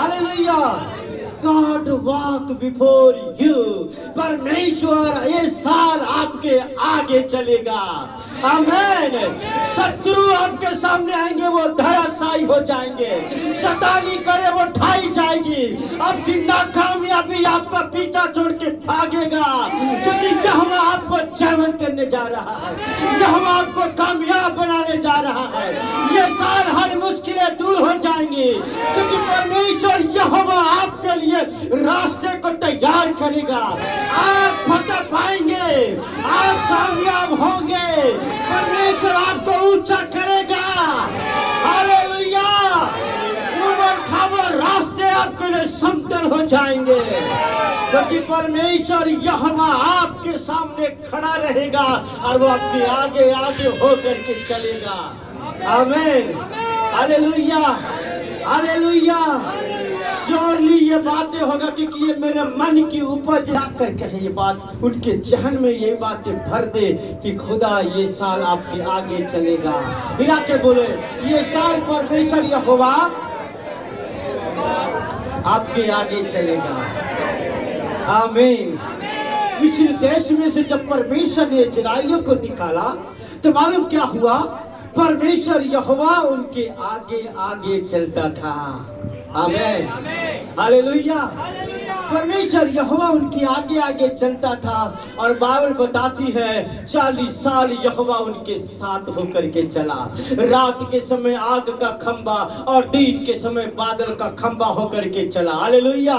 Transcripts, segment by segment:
Hallelujah. God walk before you। परमेश्वर ये साल आपके आगे चलेगा। आमेन। शत्रु आपके सामने आएंगे, वो धराशायी हो जाएंगे। शैतानी करे वो ढाई जाएगी। आपकी नाकामयाबी आपका पीछा छोड़ के भागेगा, क्योंकि यहोवा आपको जयवंत करने जा रहा है, यहोवा आपको कामयाब बनाने जा रहा है। ये साल हर मुश्किलें दूर हो जाएंगी, क्योंकि परमेश्वर यहोवा आपके लिए रास्ते को तैयार करेगा। आप फतह पाएंगे, आप कामयाब होंगे, परमेश्वर आपको ऊंचा करेगा। हालेलुया। उबड़-खाबड़ रास्ते आपके लिए समतल हो जाएंगे, क्योंकि परमेश्वर यहोवा आपके सामने खड़ा रहेगा और वो आपके आगे आगे होकर के चलेगा। आमीन। हालेलुया। हालेलुया। श्योरली ये बातें होगा, क्योंकि ये मेरे मन की उपज आकर कहे ये बात, उनके जहन में ये बातें भर दे कि खुदा ये साल आपके आगे चलेगा। मिला के बोले, ये साल परमेश्वर यहोवा आपके आगे चलेगा। आमीन। मिस्र देश में से जब परमेश्वर ने इस्राएलियों को निकाला तो मालूम क्या हुआ? परमेश्वर यहोवा उनके आगे आगे चलता था। आमीन। हालेलुया। परमेश्वर यहोवा उनके आगे आगे चलता था, और बाइबल बताती है 40 साल यहोवा उनके साथ होकर के चला। रात के समय आग का खंबा और दिन के समय बादल का खंबा होकर के चला। हालेलुया।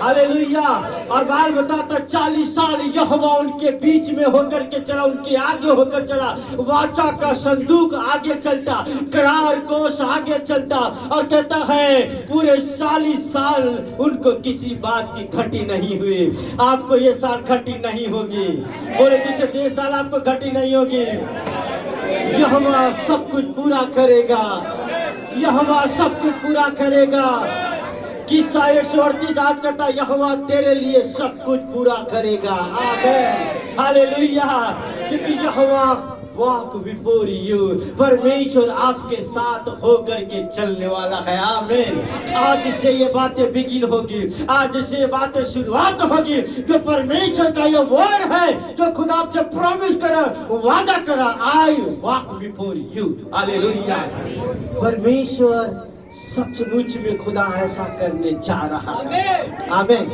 हालेलुया। और बाइबल बताता 40 साल यहोवा उनके बीच में होकर के चला, उनके आगे होकर चला। वाचा का संदूक आगे चलता, करार कोष आगे चलता, और कहता है पूरे 40 साल उनको किसी बात की घटी नहीं हुई। आपको ये साल घटी नहीं होगी। बोले किसी ये साल आपको घटी नहीं होगी। यहोवा सब कुछ पूरा करेगा, यहोवा सब कुछ पूरा करेगा। किस्सा 138 आज कहता यहोवा तेरे लिए सब कुछ पूरा करेगा। आमीन। हालेलुया। क्योंकि यहोवा वॉक बिफोर यू, परमेश्वर आपके साथ होकर के चलने वाला है। आमीन। आज से ये बातें बिगिन होगी, आज से ये बातें शुरुआत होगी। जो परमेश्वर का ये वर्ड है, जो खुदा आपसे प्रॉमिस करा, वादा करा, I walk before you. Hallelujah. परमेश्वर सचमुच में खुदा ऐसा करने जा रहा है। आमीन।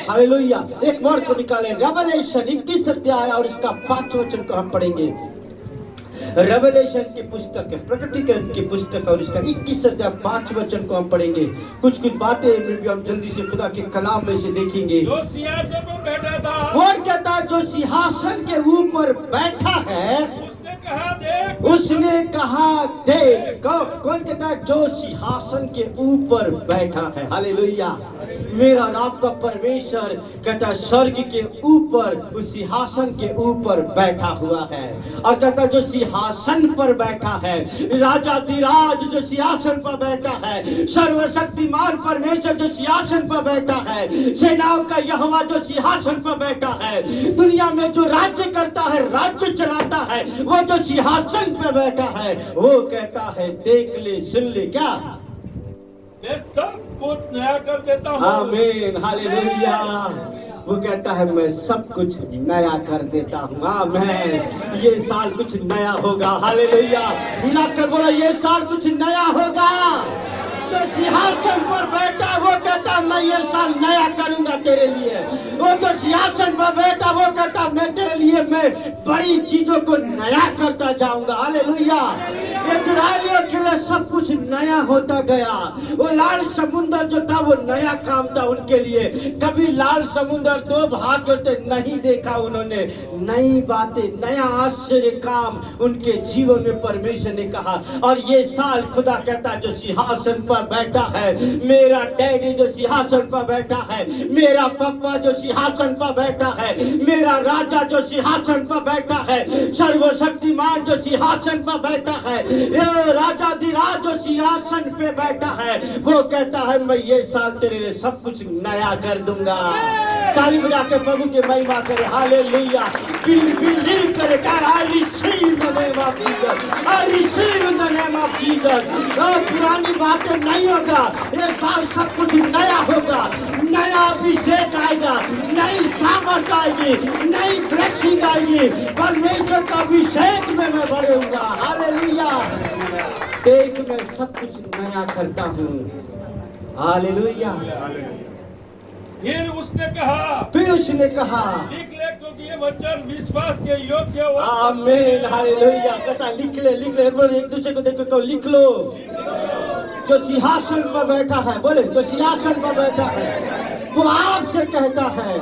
हालेलुया। एक वर्ड को निकालें, रेवलेशन 21 अध्याय और इसका 5 वचन को हम पढ़ेंगे। रेवलेशन की पुस्तक है, प्रकटीकरण की पुस्तक, और इसका 21 अध्याय 5 वचन को हम पढ़ेंगे। कुछ कुछ बातें भी हम जल्दी से खुदा के कलाम में से देखेंगे। जो सिंहासन पर बैठा था, और कहता है जो सिंहासन के ऊपर बैठा है, उसने कहा देख। कौन कहता है? जो सिंहासन के ऊपर बैठा है। हालेलुया। मेरा और आपका परमेश्वर कहता है स्वर्ग के ऊपर, उस सिंहासन के ऊपर बैठा हुआ है। और कहता है जो सिंहासन पर बैठा है, राजाधिराज जो सिंहासन पर बैठा है, सर्वशक्तिमान परमेश्वर जो सिंहासन पर बैठा है, सेनाओं का यहोवा जो सिंहासन पर बैठा है, दुनिया में जो राज्य करता है, राज्य चलाता है, वो जो सिंहासन पे बैठा है, वो कहता है देख ले, सुन ले, क्या मैं सब कुछ नया कर देता हूँ। आमीन। हालेलुया। वो कहता है मैं सब कुछ नया कर देता हूँ। आमीन। ये साल कुछ नया होगा। हालेलुया। मिलाकर बोला ये साल कुछ नया होगा। जो सिंहासन पर बैठा वो कहता मैं ये साल नया करूंगा तेरे लिए। वो जो सिंहासन पर बैठा वो कहता मैं तेरे लिए मैं बड़ी चीजों को नया करता जाऊंगा। हालेलुया। इस्राएलियों के लिए सब कुछ नया होता गया। वो लाल समुद्र जो था वो नया काम था उनके लिए। कभी लाल समुद्र 2 भाग होते नहीं देखा उन्होंने। नई बातें, नया आश्चर्य काम उनके जीवन में परमेश्वर ने कहा। और ये साल खुदा कहता जो सिंहासन पर बैठा है, मेरा डैडी जो सिंहासन पर बैठा है, मेरा पप्पा जो सिंहासन पर बैठा है, मेरा राजा जो सिंहासन पर बैठा है, सर्वशक्तिमान जो सिंहासन पर बैठा है, राजाधिराज जो सिंहासन पे बैठा है, वो कहता है मैं ये साल तेरे लिए सब कुछ नया कर दूंगा। ताली बजा के प्रभु की महिमा करे। हालेलुया। बिलीव करे। I receive the name of Jesus. I receive the name of Jesus। पुरानी बातें नहीं होगा, ये साल सब कुछ आएगी, नई ब्लेसिंग आएगी, परमेश्वर का अभिषेक में मैं बढ़ूंगा। हालेलुया। देख मैं सब कुछ नया करता हूँ। हालेलुया। फिर उसने कहा, लिख ले क्योंकि ये वचन विश्वास के योग्य और आमीन। हालेलुया। कहता लिख ले, एक दूसरे को देखो तो लिख लो। जो सिंहासन पर बैठा है, बोले जो सिंहासन पर बैठा है वो आपसे कहता है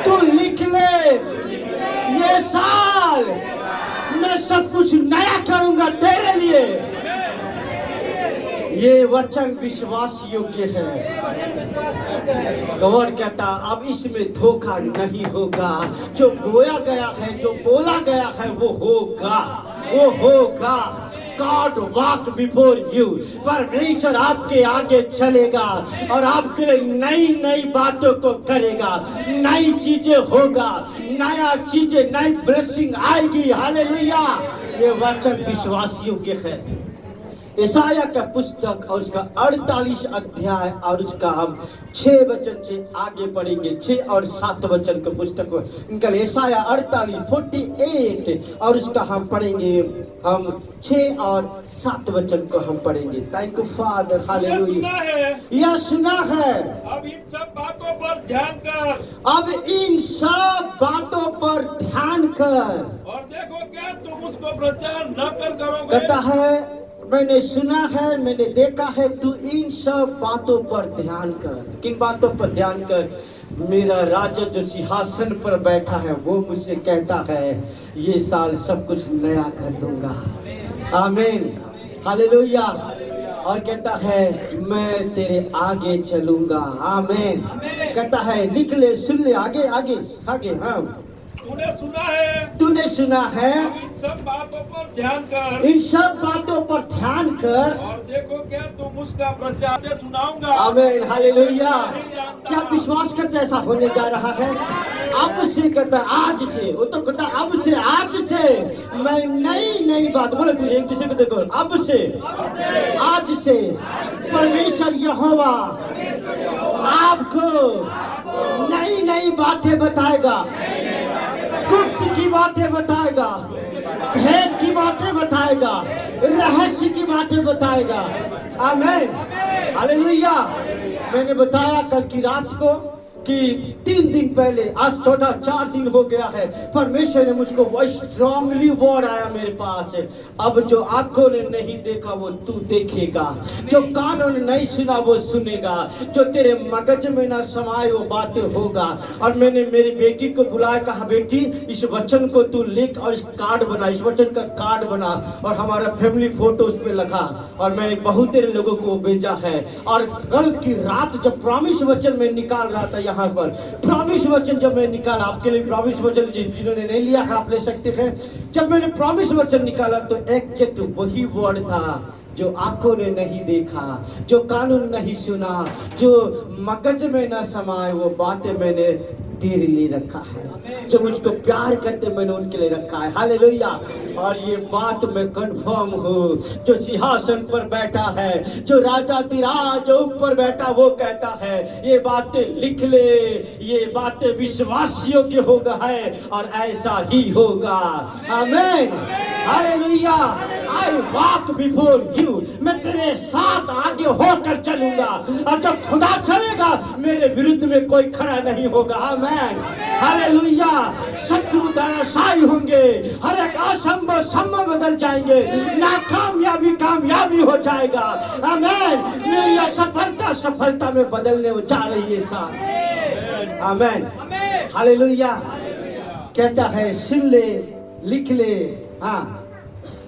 तू लिख ले, ये साल मैं सब कुछ नया करूंगा तेरे लिए। ये वचन विश्वास योग्य है। गौर कहता अब इसमें धोखा नहीं होगा। जो बोया गया है, जो बोला गया है वो होगा, वो होगा। God walk before you। परमेश्वर आपके आगे चलेगा और आपके लिए नई नई बातों को करेगा, नई चीजें होगा, नया चीजें, नई ब्लेसिंग आएगी। हालेलुया। ये वचन विश्वास योग्य है। यशायाह का पुस्तक और उसका 48 अध्याय और उसका हम 6 वचन से आगे पढ़ेंगे। 6 और 7 वचन का पुस्तक इनका यशायाह 48 और उसका हम पढ़ेंगे, हम 6 और 7 वचन को हम पढ़ेंगे। Thank you father. हालेलुया। यह सुना है। अब इन सब बातों पर ध्यान कर। अब इन सब बातों पर ध्यान कर। और देखो क्या तुम उसको प्रचार न कर करोगे। कहता है मैंने सुना है, मैंने देखा है, तू इन सब बातों पर ध्यान कर। किन बातों पर ध्यान कर? मेरा राजा जो सिंहासन पर बैठा है वो मुझसे कहता है ये साल सब कुछ नया कर दूंगा। आमीन। हालेलुया। और कहता है मैं तेरे आगे चलूंगा। आमीन। कहता है लिख ले, सुन ले, आगे आगे आगे। हाँ, तूने सुना है। इन सब बातों पर ध्यान कर। इन सब बातों पर ध्यान कर। और देखो क्या तुम उसका प्रचार सुनाऊंगा। आमीन। हालेलुया। क्या विश्वास करते ऐसा होने जा रहा है? अब से कहता आज से, वो तो कहता अब से, आज से मैं नई नई बात, बोले तुझे एक दूसरे को देखो, अब से, आज से परमेश्वर यहोवा आपको नई नई बातें बताएगा, गुप्त की बातें बताएगा, भेद की बातें बताएगा, रहस्य की बातें बताएगा। आमीन। हालेलुया। मैंने बताया कल की रात को कि 3 दिन पहले, आज चौथा 4 दिन हो गया है, परमेश्वर ने मुझको वो स्ट्रांगली वर्ड आया मेरे पास। अब जो आंखों ने नहीं देखा वो तू देखेगा, जो कानों ने नहीं सुना वो सुनेगा, जो तेरे मगज में ना समाए वो बातें होगा। और मैंने मेरी बेटी को बुलाया, कहा बेटी इस वचन को तू लिख और इस कार्ड बना, इस वचन का कार्ड बना और हमारा फैमिली फोटो उस पर लगा। और मैंने बहुत तेरे लोगों को भेजा है। और कल की रात जब प्रॉमिस वचन में निकाल रहा था, यहाँ पर प्रॉमिस वचन जब मैं निकाला, आपके लिए प्रॉमिस वचन जिन्होंने नहीं लिया है आप ले सकते हैं। जब मैंने प्रॉमिस वचन निकाला तो एग्जैक्ट वही वर्ड था जो आंखों ने नहीं देखा, जो कानून नहीं सुना, जो मगज में न समाए वो बातें मैंने तेरे लिए रखा है। जो मुझको प्यार करते मैंने उनके लिए रखा है। हालेलुया। और ये बात मैं कंफर्म हूँ, जो सिंहासन पर बैठा है, जो राजा तिराज जो ऊपर बैठा वो कहता है ये बातें लिख ले, ये बातें विश्वास योग्य होगा है और ऐसा ही होगा। आमीन। Hallelujah. I walk before you. मैं तेरे साथ आगे होकर चलूंगा और जब खुदा चलेगा मेरे विरुद्ध में कोई खड़ा नहीं होगा। आमीन। हालेलुया। शत्रु धराशायी होंगे, हर एक असंभव संभव बदल जाएंगे, नाकामयाबी कामयाबी हो जाएगा। आमीन। मेरी असफलता सफलता में बदलने जा रही है साहब। आमीन। हालेलुया। कहता है सुन ले, लिख ले। हाँ,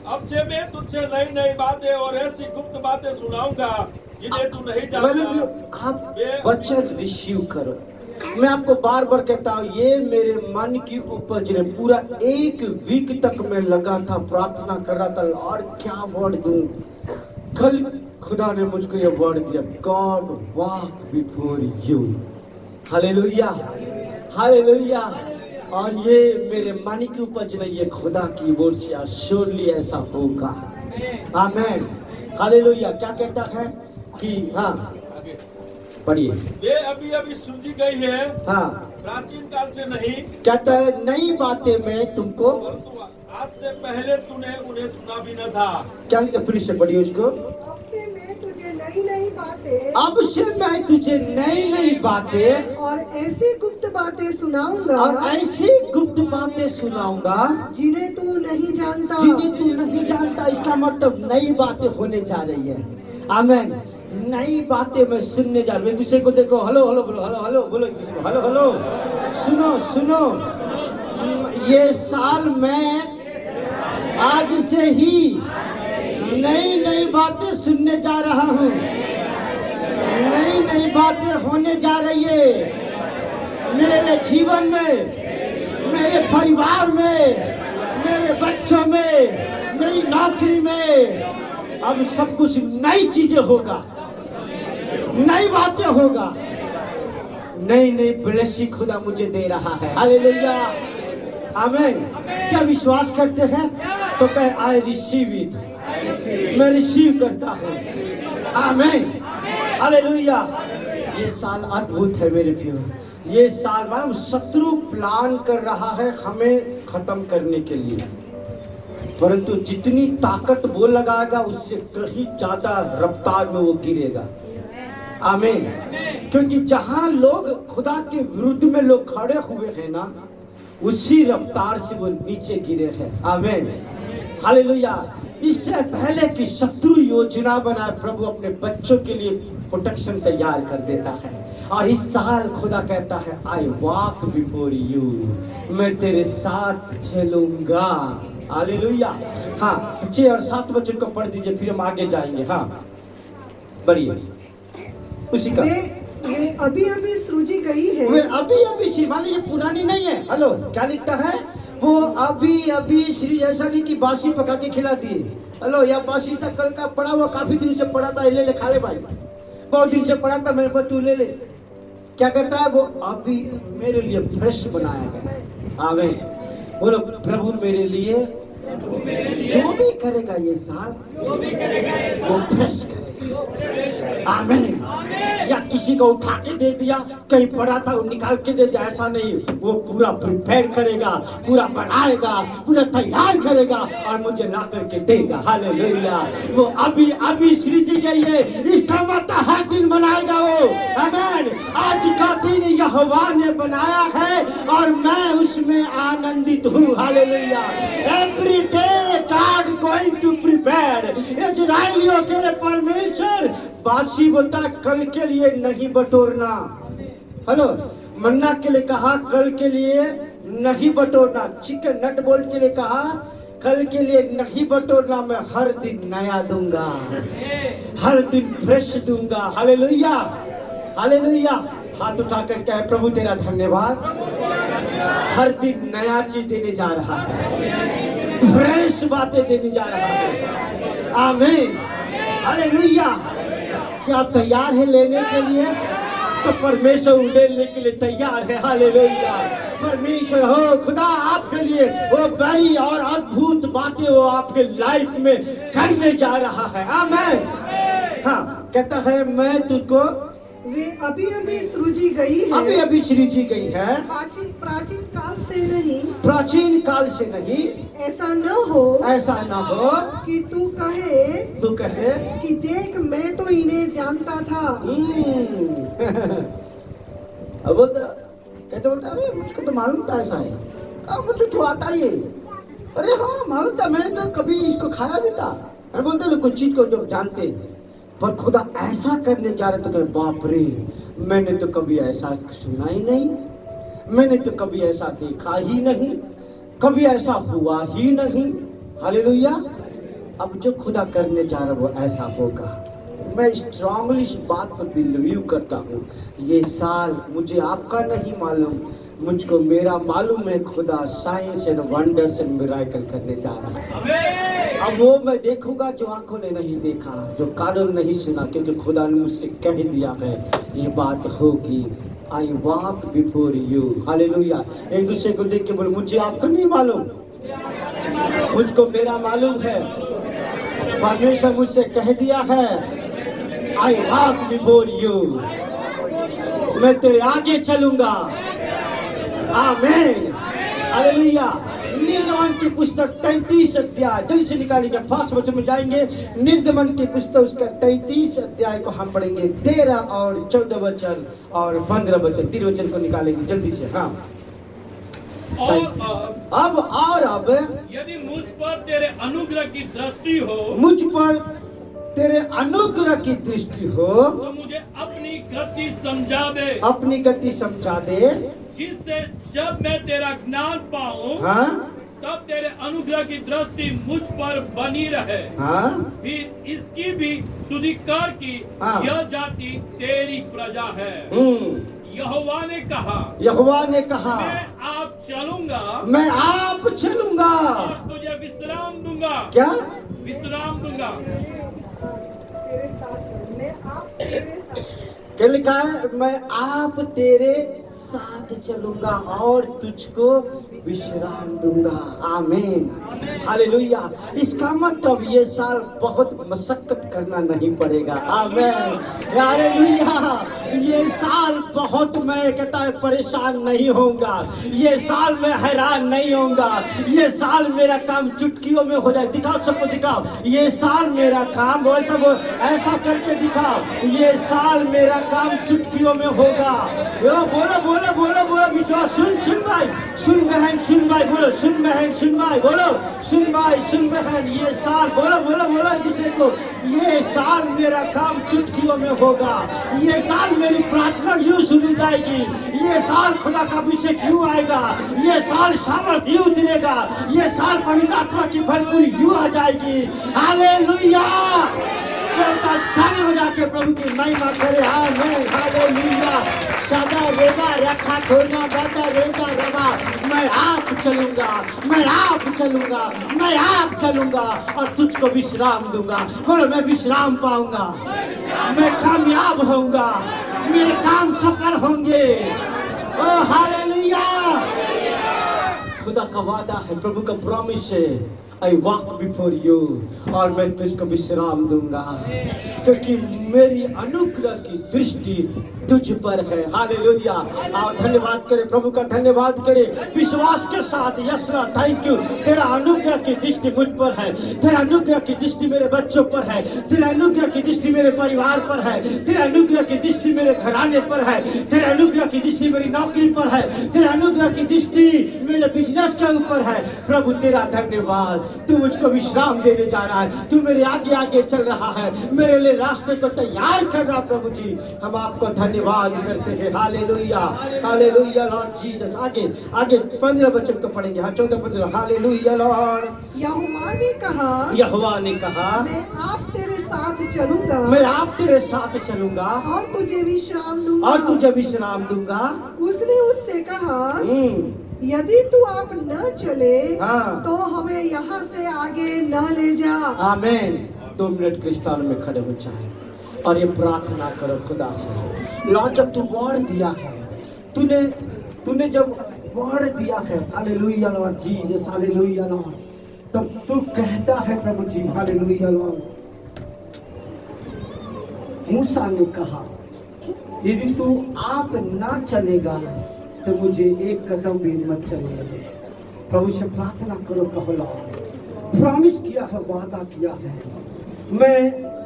अब से मैं तुझसे नई नई बातें और ऐसी गुप्त बातें सुनाऊंगा जिन्हें तू नहीं जानता। आप वचन रिसीव करो। मैं आपको बार बार कहता हूँ ये मेरे मन की उपज ने पूरा 1 वीक तक मैं लगा था, प्रार्थना कर रहा था और क्या वर्ड दूं। कल खुदा ने मुझको ये वर्ड दिया, God walk before you. Hallelujah. Hallelujah. और ये मेरे मन की उपज नहीं, ये खुदा की ओर से श्योरली ऐसा होगा। आमीन। हालेलुया। क्या कहता है कि हाँ पढ़िए। वे अभी अभी सूझी गई है, हाँ, प्राचीन काल से नहीं, कहता है नई बातें मैं तुमको, परंतु आज से पहले तूने उन्हें सुना भी न था। क्या लिखा, फिर से पढ़िए उसको। अब से मैं तुझे नई नई बातें अब से मैं तुझे नई नई बातें और ऐसी गुप्त बातें सुनाऊंगा और ऐसी गुप्त बातें सुनाऊंगा जिन्हें तू नहीं जानता। जिन्हें तू नहीं जानता। इसका मतलब नई बातें होने जा रही है। आमीन। नई बातें मैं सुनने जा रही हूँ। दूसरे को देखो, हेलो हेलो बोलो, हेलो हेलो बोलो, हेलो हेलो, सुनो सुनो, ये साल मैं आज से ही नई नई बातें सुनने जा रहा हूँ। नई नई बातें होने जा रही है मेरे जीवन में, मेरे परिवार में, मेरे बच्चों में, मेरी नौकरी में। अब सब कुछ नई चीजें होगा, नई बातें होगा, नई नई ब्लेसिंग खुदा मुझे दे रहा है। हालेलुया, आमीन। क्या विश्वास करते हैं तो कह आई रिसीव इट, मैं रिसीव करता हूँ। आमीन, हालेलुया। ये साल अद्भुत है मेरे प्रियो। ये साल मालूम शत्रु प्लान कर रहा है हमें खत्म करने के लिए, परंतु जितनी ताकत वो लगाएगा उससे कहीं ज्यादा रफ्तार में वो गिरेगा। आमीन। क्योंकि जहां लोग खुदा के विरुद्ध में लोग खड़े हुए हैं ना, उसी रफ्तार से वो नीचे गिरे हैं। आमीन, हालेलुया। इससे पहले कि शत्रु योजना बनाए, प्रभु अपने बच्चों के लिए प्रोटेक्शन तैयार कर देता है। और इस साल खुदा कहता है आई वॉक बिफोर यू, मैं तेरे साथ चलूंगा। हालेलुया। हाँ, 6 और 7 वचन को पढ़ दीजिए, फिर हम आगे जाएंगे। हाँ, बढ़िए उसी का। वे अभी अभी सृजी गई है। वे अभी अभी श्री, मान लीजिए पुरानी नहीं है। हेलो, क्या लिखता है? वो अभी अभी श्री, ऐसा नहीं कि बासी पका के खिला दिए। हेलो, या बासी तक कल का पड़ा हुआ, काफी दिन से पड़ा था, ले ले खा ले भाई, बहुत दिन से पड़ा था मेरे पास, तू ले ले। क्या कहता है? वो अभी मेरे लिए फ्रेश बनाया गया। आमीन। बोलो, प्रभु मेरे लिए जो भी करेगा ये साल, वो फ्रेश करेगा। आमीन। या किसी को उठा के दे दिया, कहीं पड़ा था वो निकाल के दे दिया, ऐसा नहीं। वो पूरा प्रिपेयर करेगा, पूरा बनाएगा, पूरा तैयार करेगा और मुझे ला करके देगा। हालेलुया। वो अभी अभी सृजी गई है, इसका मतलब हर दिन बनाएगा वो। आमीन। आज का दिन यहोवा ने बनाया है और मैं उसमें आनंदित हूँ। Hallelujah. Every day God going to prepare. इजराइलियों के लिए परमेश्वर बासी बोलता, कल के लिए नहीं बटोरना। हेलो, मन्ना के लिए कहा कल के लिए नहीं बटोरना। चिकन नट बोल्ट के लिए कहा कल के लिए नहीं बटोरना, मैं हर दिन नया दूंगा, हर दिन फ्रेश दूंगा। Hallelujah, hallelujah. हाथ उठाकर कहे, प्रभु तेरा धन्यवाद, हर दिन नया चीज देने जा रहा है, फ्रेश बातें देने जा रहा है। आमीन, हालेलुया। क्या आप तैयार है लेने के लिए? तो परमेश्वर उड़ेलने के लिए तैयार है। हालेलुया। परमेश्वर हो खुदा आपके लिए वो बड़ी और अद्भुत बातें वो आपके लाइफ में करने जा रहा है। आमीन। हाँ, कहता है मैं तुझको, वे अभी अभी सृजी गई है। अभी अभी सृजी गई है, प्राचीन प्राचीन काल से नहीं, प्राचीन काल से नहीं। ऐसा न हो, ऐसा ना हो कि तू कहे तू कहे कि देख मैं तो इन्हें जानता था। अब वो कहते बोलता, अरे मुझको तो मालूम था ऐसा है, अब मुझे तो आता ही है। अरे हाँ मालूम था, मैंने तो कभी इसको खाया भी था। अरे बोलते ना कुछ चीज को जो जानते हैं, पर खुदा ऐसा करने जा रहे तो कहे बाप रे, मैंने तो कभी ऐसा सुना ही नहीं, मैंने तो कभी ऐसा देखा ही नहीं, कभी ऐसा हुआ ही नहीं। हालेलुया। अब जो खुदा करने जा रहा वो ऐसा होगा। मैं स्ट्रांगली इस बात पर बिलीव करता हूँ। ये साल मुझे आपका नहीं मालूम, मुझको मेरा मालूम है खुदा science and wonders and miracle करने जा रहा है। अब वो मैं देखूंगा जो आंखों ने नहीं देखा, जो कानों ने नहीं सुना, क्योंकि खुदा ने मुझसे कह दिया है ये बात होगी। I walk before you. Hallelujah. एक दूसरे को देख के बोले, मुझे आपको नहीं मालूम, मुझको मेरा मालूम है। परमेश्वर मुझसे कह दिया है आई वॉक बिफोर यू। मैं तेरे आगे चलूंगा। आमीन, हालेलुया। निर्गमन की पुस्तक 33 अध्याय, जल्दी से निकालेंगे, फास्ट वचन में जाएंगे। निर्गमन की पुस्तक उसका 33 अध्याय को हम पढ़ेंगे, 13 और 14 वचन और 15 वचन, 3 वचन को निकालेंगे जल्दी से। हाँ, अब यदि मुझ पर तेरे अनुग्रह की दृष्टि हो, मुझ पर तेरे अनुग्रह की दृष्टि हो, तो मुझे अपनी गति समझा दे, अपनी गति समझा दे, जिससे जब मैं तेरा ज्ञान पाऊं, हाँ तब तेरे अनुग्रह की दृष्टि मुझ पर बनी रहे। हाँ फिर इसकी भी सुधि कर की हाँ। यह जाति तेरी प्रजा है। यहोवा ने कहा, यहोवा ने कहा, मैं आप चलूंगा, मैं आप चलूंगा और तुझे विश्राम दूंगा। क्या विश्राम दूंगा। तेरे साथ मैं आप तेरे साथ। क्या लिखा है? मैं आप तेरे साथ चलूंगा और तुझको विश्राम दूंगा। आमीन, हालेलुया। इसका मतलब ये साल बहुत मशक्कत करना नहीं पड़ेगा। आमीन, हालेलुया। ये साल बहुत, मैं कहता है, परेशान नहीं होऊंगा। ये साल में हैरान नहीं होऊंगा। ये साल मेरा काम चुटकियों में हो जाए। दिखाओ, सबको दिखाओ, ये साल मेरा काम, बोल सब ऐसा करके दिखाओ, ये साल मेरा काम चुटकियों में होगा। बोलो बोलो बोलो बोलो विश्वास, सुन भाई, सुन बहन, सुन भाई, बोलो सुन बहन, सुन भाई, बोलो सुन भाई, सुन बहन। ये साल, बोलो बोलो बोलो दूसरे को, ये साल मेरा काम चुटकियों में होगा। ये साल मेरी प्रार्थना यूं सुनी जाएगी। ये साल खुदा का अभिषेक यूं आएगा। ये साल सामर्थ यूं उतरेगा। ये साल पवित्र आत्मा की भरपूरी यूं आ जाएगी। हालेलुया। धन्य जाके प्रभु की महिमा करे। आमीन, हालेलुया। सदा रेगा रखा खोना बाता रेगा रवा। मैं आप चलूंगा, मैं आप चलूंगा, मैं आप चलूंगा और तुझको विश्राम दूंगा। बोलो, मैं विश्राम पाऊंगा, मैं कामयाब होऊंगा, मेरे काम सफल होंगे। ओ हालेलुया। खुदा का वादा है, प्रभु का प्रॉमिस है, आई वॉक बिफोर यू, और मैं तुझको विश्राम दूंगा, क्योंकि मेरी अनुग्रह की दृष्टि तुझ पर है। हालेलुया। आओ धन्यवाद करें, प्रभु का धन्यवाद करें विश्वास के साथ। Yes Lord, thank you. तेरा अनुग्रह की दृष्टि मुझ पर है। तेरा अनुग्रह की दृष्टि मेरे बच्चों पर है। तेरा अनुग्रह की दृष्टि मेरे परिवार पर है। तेरा अनुग्रह की दृष्टि मेरे घराने पर है। तेरा अनुग्रह की दृष्टि मेरी नौकरी पर है। तेरा अनुग्रह की दृष्टि मेरे बिजनेस के ऊपर है। प्रभु तेरा धन्यवाद, तू मुझको विश्राम देने जा रहा है। तू मेरे आगे आगे चल रहा है, मेरे लिए रास्ते को तैयार कर रहा। प्रभु जी, हम आपको धन्यवाद करते हैं। Hallelujah, hallelujah Lord Jesus. आगे आगे 15 वचन को पढ़ेंगे। हाँ, 14-15। Hallelujah Lord. यहोवा ने कहा, यहोवा ने कहा, मैं आप तेरे साथ चलूंगा, मैं आप तेरे साथ चलूंगा और तुझे विश्राम दूंगा। और तुझे विश्राम दूंगा। उसने उससे कहा, यदि तू आप न चले, हाँ। तो हमें यहाँ से आगे न ले जा। आमीन। 2 मिनट के स्थान में खड़े हो जाए और ये प्रार्थना करो खुदा से। लॉर्ड, जब तू वर्ड दिया है, तूने जब वर्ड दिया है, hallelujah Lord Jesus, hallelujah Lord, तब तू कहता है प्रभु जी, हालेलुया लॉर्ड, मूसा ने कहा, यदि तू आप ना चलेगा तो मुझे एक कदम भी मत चलने दे। प्रभु से प्रार्थना करो, कहो लॉर्ड, प्रॉमिस किया है, वादा किया है, मैं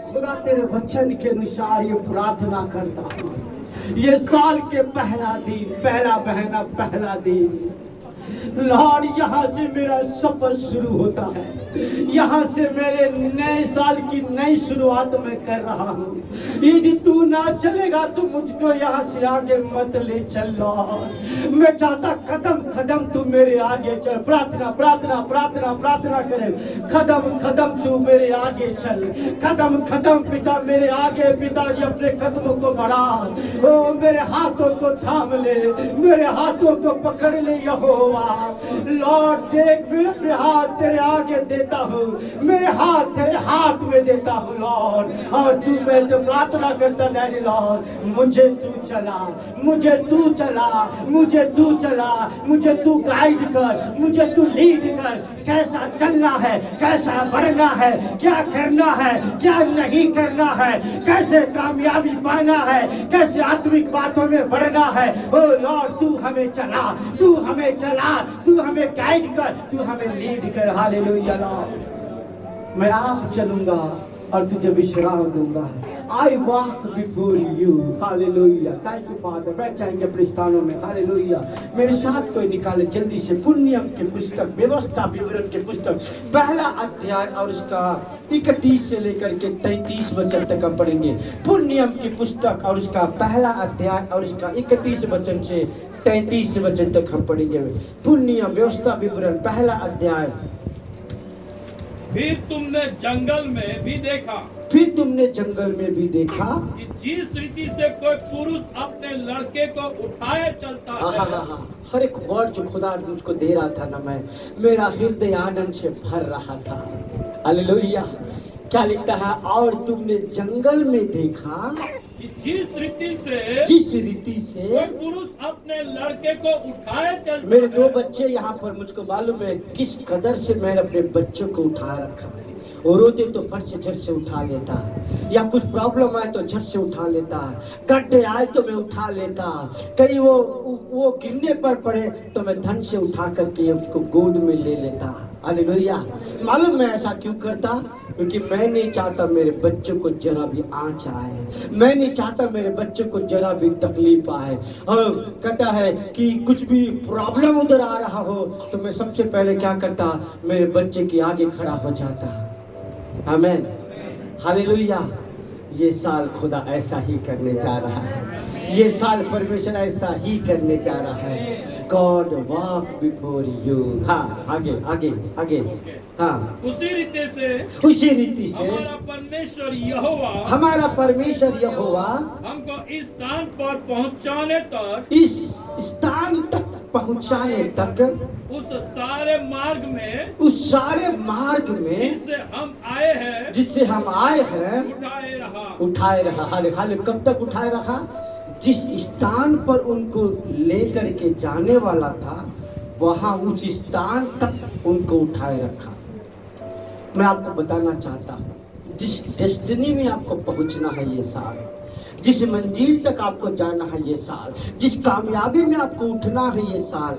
खुदा तेरे वचन के अनुसार ये प्रार्थना करता हूँ। ये साल के पहला दिन, पहला महीना, पहला दिन, लॉर्ड, यहाँ से मेरा सफर शुरू होता है। यहाँ से मेरे नए साल की नई शुरुआत मैं कर रहा हूँ। यदि तू ना चलेगा तो मुझको यहाँ से आगे मत ले चल लॉर्ड। मैं चाहता कदम कदम तू मेरे आगे चल। प्रार्थना प्रार्थना प्रार्थना प्रार्थना करे, कदम कदम तू मेरे आगे चल, कदम कदम पिता मेरे आगे। पिताजी अपने कदमों को बढ़ा, ओ मेरे हाथों को थाम ले, मेरे हाथों को पकड़ ले यहोवा। लॉर्ड, देख मैं अपने हाथ तेरे आगे देता हूँ, मेरे हाथ तेरे हाथ में देता हूँ लॉर्ड। और तू, मैं तो प्रार्थना करता डैडी लॉर्ड, मुझे तू चला, मुझे तू चला, मुझे तू चला, मुझे तू गाइड कर, मुझे तू लीड कर। कैसा चलना है, कैसा बढ़ना है, क्या करना है, क्या नहीं करना है, कैसे कामयाबी पाना है, कैसे आत्मिक बातों में बढ़ना है। ओ लॉर्ड, तू हमें चला, तू हमें चला, तू हमें गाइड कर, तू हमें लीड कर। हालेलुया लॉर्ड, मैं आप चलूंगा और तुझे विश्राम दूंगा। I walk before you. Hallelujah, thank you father. बैठ जाएंगे अपने स्थानों में। हालेलुया, मेरे साथ कोई निकाले जल्दी से पुण्यम के पुस्तक, व्यवस्था विवरण के पुस्तक, पहला अध्याय और उसका 31 से लेकर के 33 वचन तक हम पढ़ेंगे। पुण्यम की पुस्तक और उसका पहला अध्याय और उसका 31 वचन से 33 वचन तक हम पढ़ेंगे। पुण्यम व्यवस्था विवरण पहला अध्याय। फिर तुमने जंगल में भी देखा, फिर तुमने जंगल में भी देखा कि जिस रीति से कोई पुरुष अपने लड़के को उठाए चलता है। हर एक वर्ड जो खुदा मुझको दे रहा था ना, मेरा हृदय आनंद से भर रहा था। हालेलुया, क्या लिखता है? और तुमने जंगल में देखा कि जिस रीति से से कोई पुरुष अपने लड़के को उठाए चलता मेरे है। 2 बच्चे यहाँ पर, मुझको मालूम है किस कदर से मैंने अपने बच्चों को उठा रखा। वो रोते तो फट से झट से उठा लेता, या कुछ प्रॉब्लम आए तो झट से उठा लेता, गड्ढे आए तो मैं उठा लेता, कहीं वो गिरने पर पड़े तो मैं धन से उठा करके उसको गोद में ले लेता। हालेलुया, मालूम मैं ऐसा क्यों करता? क्योंकि मैं नहीं चाहता मेरे बच्चों को जरा भी आँच आए, मैं नहीं चाहता मेरे बच्चों को जरा भी तकलीफ आए। और कहता है कि कुछ भी प्रॉब्लम उधर आ रहा हो तो मैं सबसे पहले क्या करता? मेरे बच्चे के आगे खड़ा हो जाता। आमीन, हालेलुया। ये साल खुदा ऐसा ही करने जा रहा है, ये साल परमेश्वर ऐसा ही करने जा रहा है। God walk before you. हाँ, आगे आगे आगे। हाँ, उसी रीति से हमारा परमेश्वर यहोवा हमको इस स्थान पर पहुंचाने तक, इस स्थान तक पहुंचाने तक, उस सारे मार्ग में जिससे हम आए हैं उठाए रहा। हाले कब तक उठाए रखा? जिस स्थान पर उनको लेकर के जाने वाला था, वहां उस स्थान तक उनको उठाए रखा। मैं आपको बताना चाहता हूँ, जिस डेस्टिनी में आपको पहुंचना है ये साल, जिस मंजिल तक आपको जाना है ये साल, जिस कामयाबी में आपको उठना है ये साल,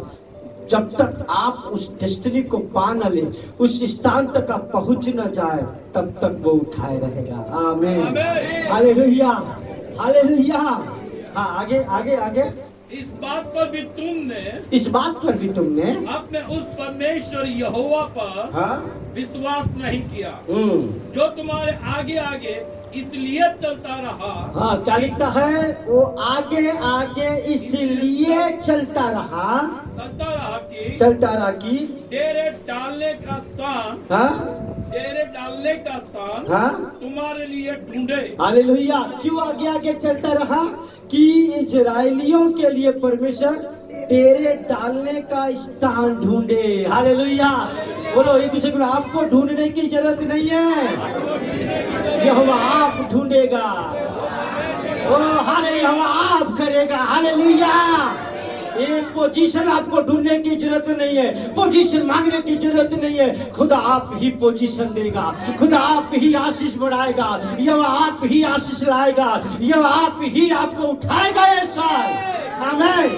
जब तक आप उस डेस्टिनी को पा न ले, उस स्थान तक आप पहुंच न जाए, तब तक वो उठाए रहेगा। आमीन, हालेलुया, हालेलुया। हाँ, आगे आगे आगे। इस बात पर भी तुमने अपने उस परमेश्वर यहोवा पर विश्वास नहीं किया, जो तुम्हारे आगे आगे इसलिए चलता रहा। हाँ, क्या लिखता है? वो आगे आगे इसलिए चलता रहा कि तेरे डालने का स्थान तुम्हारे लिए ढूंढे। हालेलुया। क्यों आगे आगे चलता रहा? कि इजराइलियों के लिए परमेश्वर तेरे डालने का स्थान ढूंढे। हालेलुया, बोलो एक दूसरे को, आपको ढूंढने की जरूरत नहीं है, यहोवा आप ढूंढेगा। ओ हालेलुया, यहोवा आप करेगा। हालेलुया। एक पोजीशन आपको ढूंढने की जरूरत नहीं है, पोजीशन मांगने की जरूरत नहीं है। खुदा आप ही पोजीशन देगा, खुदा आप ही आशीष बढ़ाएगा, यह आप ही आशीष लाएगा, यह आप ही आपको उठाएगा ये साल। आमीन।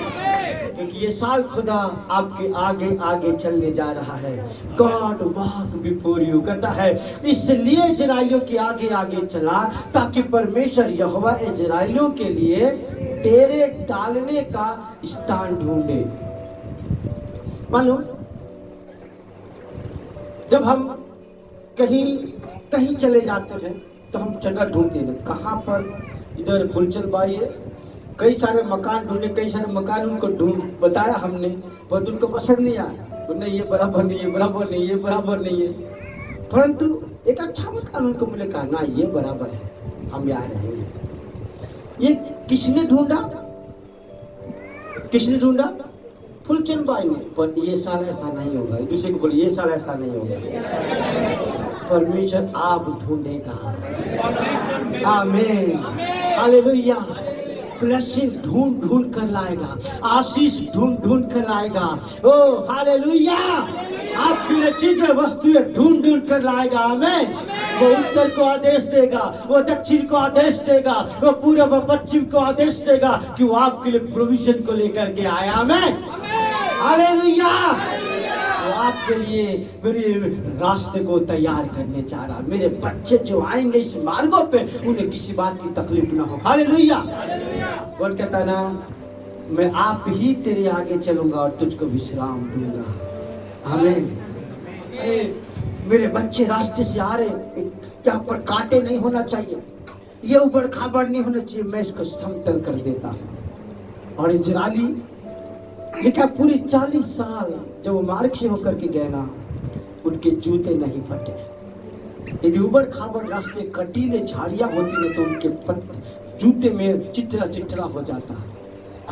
क्योंकि ये साल खुदा आपके आगे आगे चलने जा रहा है। गॉड वॉक बिफोर यू करता है, इसलिए इजराइलियों के आगे आगे चला, ताकि परमेश्वर यहोवा इजराइलियों के लिए तेरे डालने का स्थान ढूंढे। मालूम, जब हम कहीं चले जाते हैं तो हम जगह ढूंढते हैं, कहाँ पर? इधर फुलचंद भाई है, कई सारे मकान ढूंढे, कई सारे मकान उनको ढूंढ बताया हमने, पर उनको पसंद नहीं आया। बोले ये बराबर नहीं, ये बराबर नहीं, ये बराबर नहीं है। परंतु एक अच्छा मकान उनको मिले, कहा ना ये बराबर है, हम यहाँ रहेंगे। ये किसने ढूंढा? फुलचंद भाई ने। पर ये साल ऐसा नहीं होगा, एक दूसरे को बोले ये साल ऐसा नहीं होगा, परमेश्वर आप ढूंढेगा। आमीन, हालेलुया। ब्लेसिंग ढूंढ ढूंढ कर लाएगा, आशीष ढूंढ ढूंढ कर लाएगा। ओ हालेलुया, आपकी लिए चीजें वस्तुएं ढूंढ ढूंढ कर लाएगा। आमीन। वो उत्तर को आदेश देगा, वो दक्षिण को आदेश देगा, वो पूर्व और पश्चिम को आदेश देगा कि वो आपके लिए प्रोविजन को लेकर के आया। आमीन, हालेलुया। वो आपके लिए मेरे रास्ते को तैयार करने जा रहा। मेरे बच्चे जो आएंगे इस मार्गों पे, उन्हें किसी बात की तकलीफ ना हो। हालेलुया। और कहता ना, मैं आप ही तेरे आगे चलूंगा और तुझको विश्राम दूंगा। आमीन। अरे मेरे बच्चे रास्ते से आ रहे, यहाँ पर कांटे नहीं होना चाहिए, ये ऊपर खाबड़ नहीं होना चाहिए, मैं इसको समतल कर देता हूँ। और इजरायली लिखा पूरे 40 साल जब वो मार्ग से होकर के गए ना, उनके जूते नहीं फटे। यदि ऊबड़ खाबड़ रास्ते कटीले झाड़ियाँ होती है तो उनके जूते में चित्रा चित्रा हो जाता है।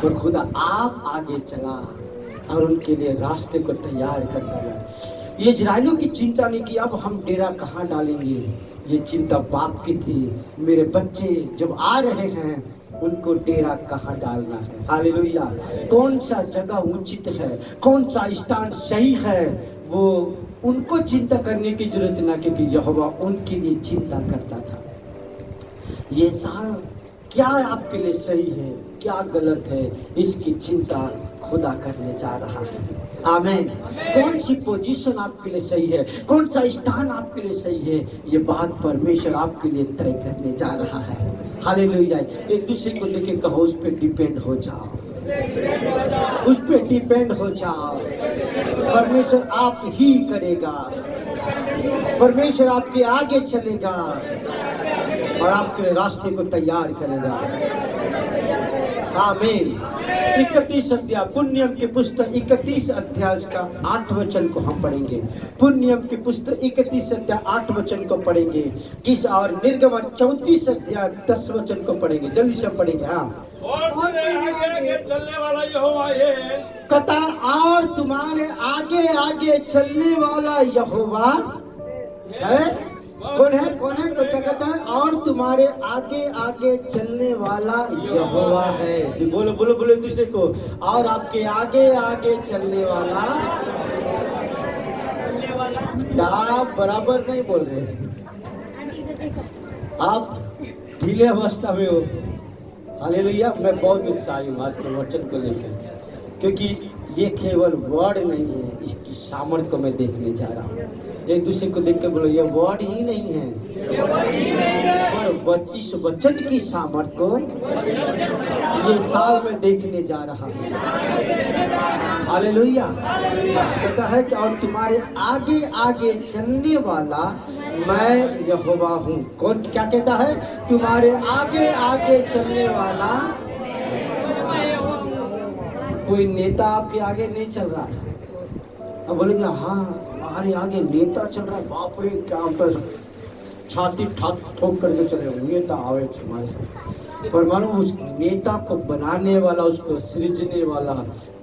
और खुदा आप आगे चला और उनके लिए रास्ते को तैयार करता गया। ये इजराइलियों की चिंता नहीं कि अब हम डेरा कहाँ डालेंगे, ये चिंता बाप की थी। मेरे बच्चे जब आ रहे हैं उनको डेरा कहाँ डालना है। हालेलुया। कौन सा जगह उचित है, कौन सा स्थान सही है, वो उनको चिंता करने की जरूरत ना, क्योंकि यहोवा उनके लिए चिंता करता था। ये साल क्या आपके लिए सही है, क्या गलत है, इसकी चिंता खुदा करने जा रहा है। आमीन। कौन सी पोजीशन आपके लिए सही है, कौन सा स्थान आपके लिए सही है, ये बात परमेश्वर आपके लिए तय करने जा रहा है। हालेलुया। एक दूसरे को लेके कहो, उस पर डिपेंड हो जाओ, उस पर डिपेंड हो जाओ। परमेश्वर आप ही करेगा, परमेश्वर आपके आगे चलेगा और आपके रास्ते को तैयार करेगा। आमीन। 31 अध्याय पुण्यम की पुस्तक 31 अध्याय का 8 वचन को हम पढ़ेंगे। पुण्यम की पुस्तक 31 अध्याय 8 वचन को पढ़ेंगे। किस और निर्गमन 34 अध्याय 10 वचन को पढ़ेंगे। जल्दी से पढ़ेंगे। हाँ। और तेरे आगे चलने वाला यहोवा ये कथा, और तुम्हारे आगे आगे चलने वाला यहोवा है। कौन है, कौन है? तो क्या कहता है? और तुम्हारे आगे आगे चलने वाला यहोवा है। तो बोलो बोलो बोलो एक दूसरे को, और आपके आगे आगे चलने वाला। आप बराबर नहीं बोल रहे, आप ढीले अवस्था में हो। हालेलुया। मैं बहुत उत्साही हूँ आज के वचन को लेकर, क्योंकि ये केवल वर्ड नहीं है, इसकी सामर्थ्य को मैं देखने जा रहा हूँ। एक दूसरे को देख के बोलो, ये वर्ड ही नहीं है, पर इस वचन की सामर्थ्य को ये साल में देखने जा रहा हूँ। हालेलुया। कहता है कि और तुम्हारे आगे आगे चलने वाला मैं यहोवा हूँ। कौन क्या कहता है? तुम्हारे आगे आगे चलने वाला। कोई नेता आपके आगे नहीं चल रहा है। अब बोलेंगे हाँ हमारे आगे नेता चल रहा है, बाप रे क्या पर छाती ठोक करके चले, नेता आवे हमारे साथ। पर मानो उस नेता को बनाने वाला, उसको सृजने वाला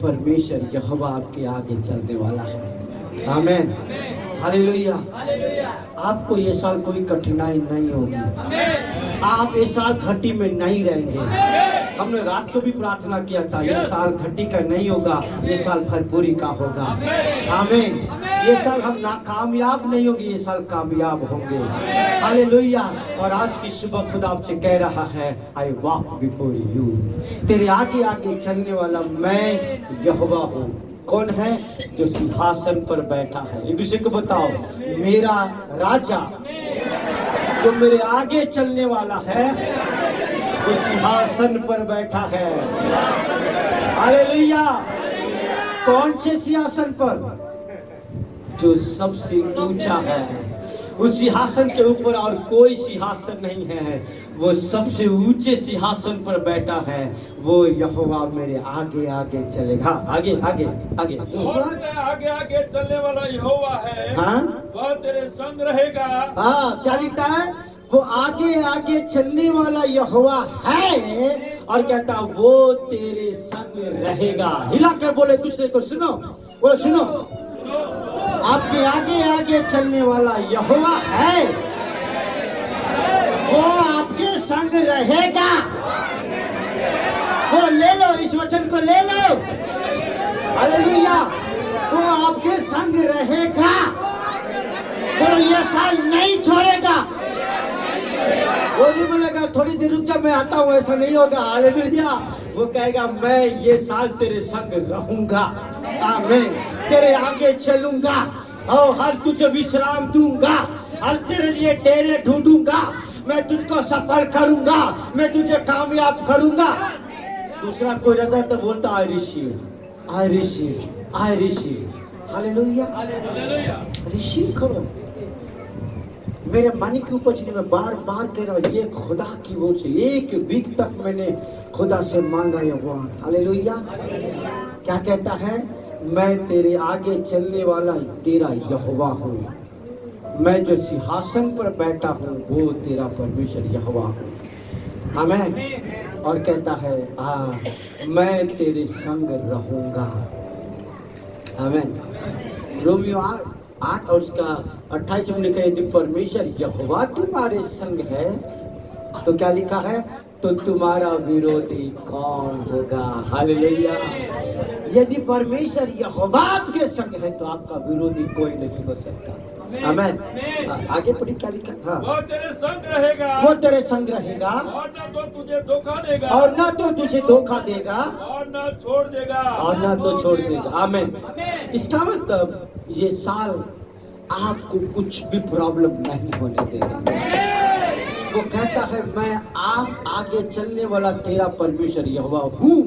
परमेश्वर यहोवा आपके आगे चलने वाला है। आमीन। हालेलुया। आपको ये साल कोई कठिनाई नहीं होगी, आप ये साल घटी में नहीं रहेंगे। हमने रात को भी प्रार्थना किया था, ये साल घटी का नहीं होगा, ये साल भरपूरी का होगा। आमीन। ये साल हम नाकामयाब नहीं होंगे, ये साल कामयाब होंगे। हालेलुया। और आज की सुबह खुदा आपसे कह रहा है, आई वॉक बिफोर यू। तेरे आगे आगे चलने वाला मैं यहोवा हूँ। कौन है? जो सिंहासन पर बैठा है। एक दूसरे को बताओ, मेरा राजा जो मेरे आगे चलने वाला है वो सिंहासन पर बैठा है। हालेलुया। कौन से सिंहासन पर? जो सबसे ऊंचा है। उस सिंहासन के ऊपर और कोई सिंहासन नहीं है, वो सबसे ऊंचे सिंहासन पर बैठा है। वो यहोवा मेरे आगे आगे चलेगा। आगे आगे आगे। और तेरे आगे आगे चलने वाला यहोवा है। हाँ, वह तेरे संग रहेगा। हाँ, क्या लिखता है? वो आगे आगे चलने वाला यहोवा है और कहता वो तेरे संग रहेगा। हिला कर बोले दूसरे को, सुनो, बोलो सुनो, आपके आगे आगे चलने वाला यहोवा है, वो आपके संग रहेगा। वो ले लो, इस वचन को ले लो। हालेलुया। वो आपके संग रहेगा। वो ये साल नहीं छोड़ेगा, वो नहीं बोलेगा थोड़ी देर रुक जा मैं आता हूँ, ऐसा नहीं होगा। हालेलुया। वो कहेगा मैं ये साल तेरे संग रहूंगा, आमीन, तेरे आगे चलूंगा और हर तुझे विश्राम दूंगा, हर तेरे लिए डेरे ढूंढूंगा, मैं तुझको सफल करूंगा, मैं तुझे कामयाब करूंगा। दूसरा कोई रहता है तो बोलता I receive, I receive, I receive. Hallelujah, receive करो। मेरे मन की उपज ने मैं बार बार कह रहा हूँ, ये खुदा की ओर से 1 वीक तक मैंने खुदा से मांगा ये वर्ड। हालेलुया। क्या कहता है? मैं तेरे आगे चलने वाला तेरा यहोवा हूँ, मैं जो सिंहासन पर बैठा हूँ वो तेरा परमेश्वर यहोवा हूँ, आमीन। और कहता है मैं तेरे संग रहूंगा, आमीन। रोमियो 8 और उसका 28 में लिखा है यदि परमेश्वर यहोवा तुम्हारे संग है तो क्या लिखा है? तो तुम्हारा विरोधी कौन होगा? हालेलुया। यदि परमेश्वर यहोवा आपके संग है तो आपका विरोधी कोई नहीं हो सकता, आमीन। आगे पढ़ी क्या लिखा? हाँ, वो तेरे संग रहेगा, वो तेरे संग रहेगा और ना तो तुझे धोखा देगा, और ना तो तुझे धोखा देगा और ना छोड़ देगा, और ना तो छोड़ देगा, आमीन। इसका मतलब ये साल आपको कुछ भी प्रॉब्लम नहीं होने देगा। वो कहता है मैं आप आगे चलने वाला तेरा परमेश्वर यहोवा हूँ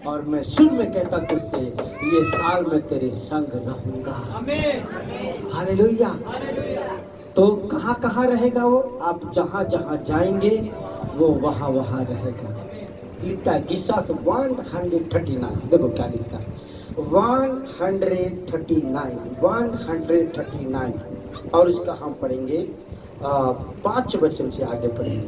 और मैं सुन में कहता तुझसे ये साल में तेरे संग रहूंगा, हालेलुया। तो कहाँ कहाँ रहेगा वो? आप जहाँ जहाँ जाएंगे वो वहाँ वहाँ रहेगा। लिखता है गिस्सा 139, देखो क्या लिखता है 139 और इसका हम पढ़ेंगे 5 वचन से आगे पढ़ेंगे।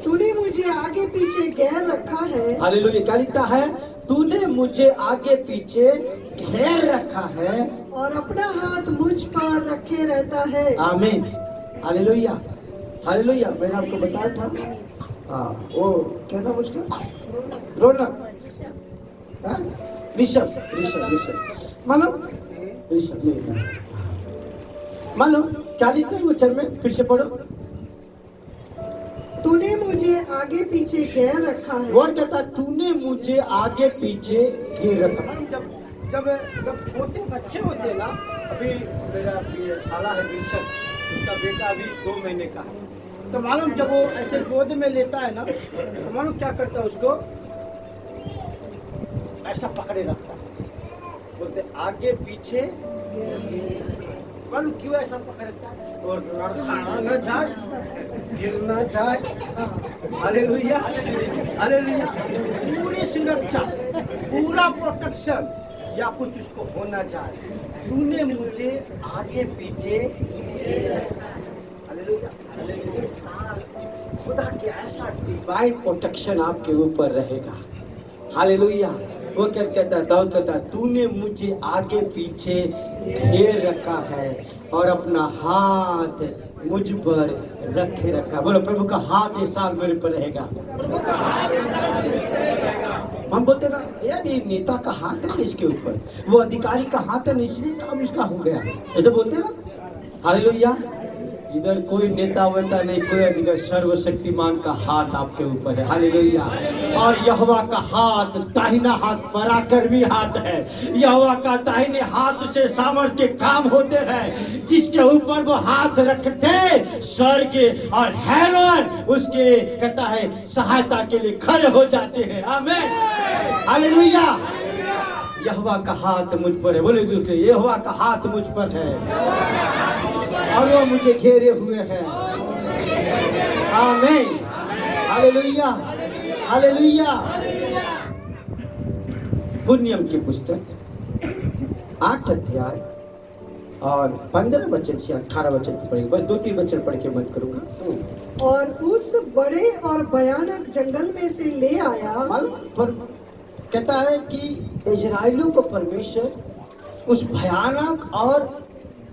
तूने मुझे आगे पीछे घेर रखा है, हालेलुया। क्या लिखता है? तूने मुझे आगे पीछे घेर रखा है और अपना हाथ मुझ पर रखे रहता है, आमीन। Hallelujah, hallelujah. मैंने आपको बताया था वो क्या नाम उसका? रौनक, ऋषभ, मालूम? ऋषभ नहीं मालूम क्या लिखते हैं वचन में? फिर से पढ़ो। तूने मुझे आगे पीछे घेर रखा है। वो कहता तूने मुझे आगे पीछे घेर रखा। जब छोटे बच्चे होते हैं ना, अभी मेरा साला है ऋषभ, उसका बेटा अभी 2 महीने का है, तो मालूम जब वो ऐसे गोद में लेता है ना तो मालूम क्या करता है? उसको ऐसा पकड़े रखता है, बोलते आगे पीछे। मालूम क्यों ऐसा पकड़ता है? और लड़खड़ा न जाए, गिर न जाए, हालेलुया, हालेलुया। पूरी सुरक्षा, पूरा प्रोटेक्शन या कुछ उसको होना चाहिए। तूने मुझे आगे पीछे, हालेलुया, हालेलुया। खुदा के ऐसा डिवाइन प्रोटेक्शन आपके ऊपर रहेगा, हालेलुया। वो क्या कहता है? दाऊद कहता है तूने मुझे आगे पीछे घेर रखा है और अपना हाथ मुझ पर रखे रखा। बोलो प्रभु का हाथ इस साल मेरे पर रहेगा। हम बोलते ना यार ये नेता का हाथ है इसके ऊपर, वो अधिकारी का हाथ है इसलिए काम इसका हो गया, ऐसे बोलते ना। हालेलुया। इधर कोई नेता वेता नहीं, कोई अधिकार, सर्वशक्तिमान का हाथ आपके ऊपर है, हालेलुया। और यहोवा का हाथ, दाहिना हाथ पराक्रमी हाथ है। यहोवा का दाहिने हाथ से सामर्थ्य काम होते हैं। जिसके ऊपर वो हाथ रखते स्वर्ग और हेवन उसके कहता है सहायता के लिए खड़े हो जाते हैं, आमीन, हालेलुया। यहोवा का हाथ मुझ पर है, बोले यहोवा का हाथ मुझ पर है और वो मुझे घेरे हुए हैं, आमीन, हालेलुया, हालेलुया। पुण्यम की पुस्तक 8 अध्याय और 15 वचन से 18 वचन पढ़ेंगे। बस 2-3 वचन पढ़ के मत करूंगा। और उस बड़े और भयानक जंगल में से ले आया। पर कहता है कि इजराइलियों को परमेश्वर उस भयानक और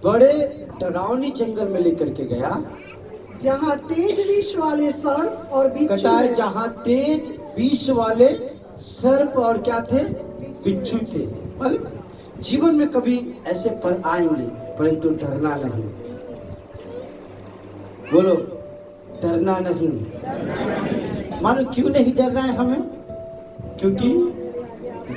बड़े डरावनी जंगल में लेकर के गया जहाँ तेज विष वाले सर्प और बिच्छू कहता है जहाँ तेज विष वाले सर्प और क्या थे? बिच्छू थे। मतलब जीवन में कभी ऐसे पल आएंगे परंतु डरना नहीं। बोलो डरना नहीं। मालूम क्यों नहीं डरना है हमें? क्योंकि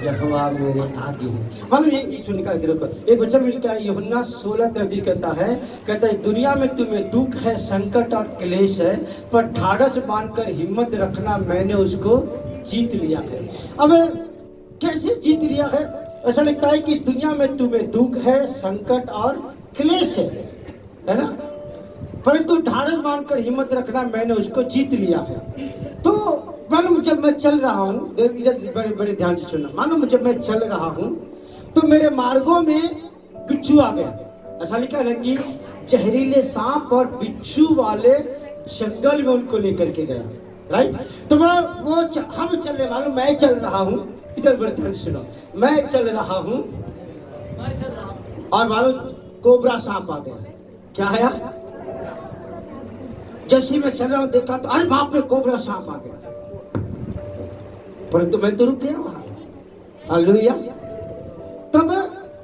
यहोवा मेरे आगे है। मालूम ये सुन निकाल के रखो। एक वचन मिलता है यूहन्ना 16:3 कहता है दुनिया में तुम्हें दुख है, संकट और क्लेश है, पर ढाढ़स बांधकर हिम्मत रखना, मैंने उसको जीत लिया है। अब कैसे जीत लिया है? ऐसा लगता है कि दुनिया में तुम्हें दुख है, संकट और क्लेश है ना, परंतु ढाढ़स बांधकर हिम्मत रखना, मैंने उसको जीत लिया है। तो मालूम जब मैं चल रहा हूँ, बड़े बड़े ध्यान से सुनना, मालूम जब मैं चल रहा हूँ तो मेरे मार्गों में बिच्छू आ गया। ऐसा लिखा है कि जहरीले सांप और बिच्छू वाले जंगल में उनको लेकर के गया, राइट। तो हम चल रहे, मालूम मैं चल रहा हूँ, इधर बड़े ध्यान से सुनो, मैं चल रहा हूँ और मालूम कोबरा सांप आ गया। क्या आया? जैसे मैं चल रहा हूँ देखा तो अरे बाप रे, कोबरा सांप आ गया, परंतु मैं तो रुक गया वहां। हालेलुया। तब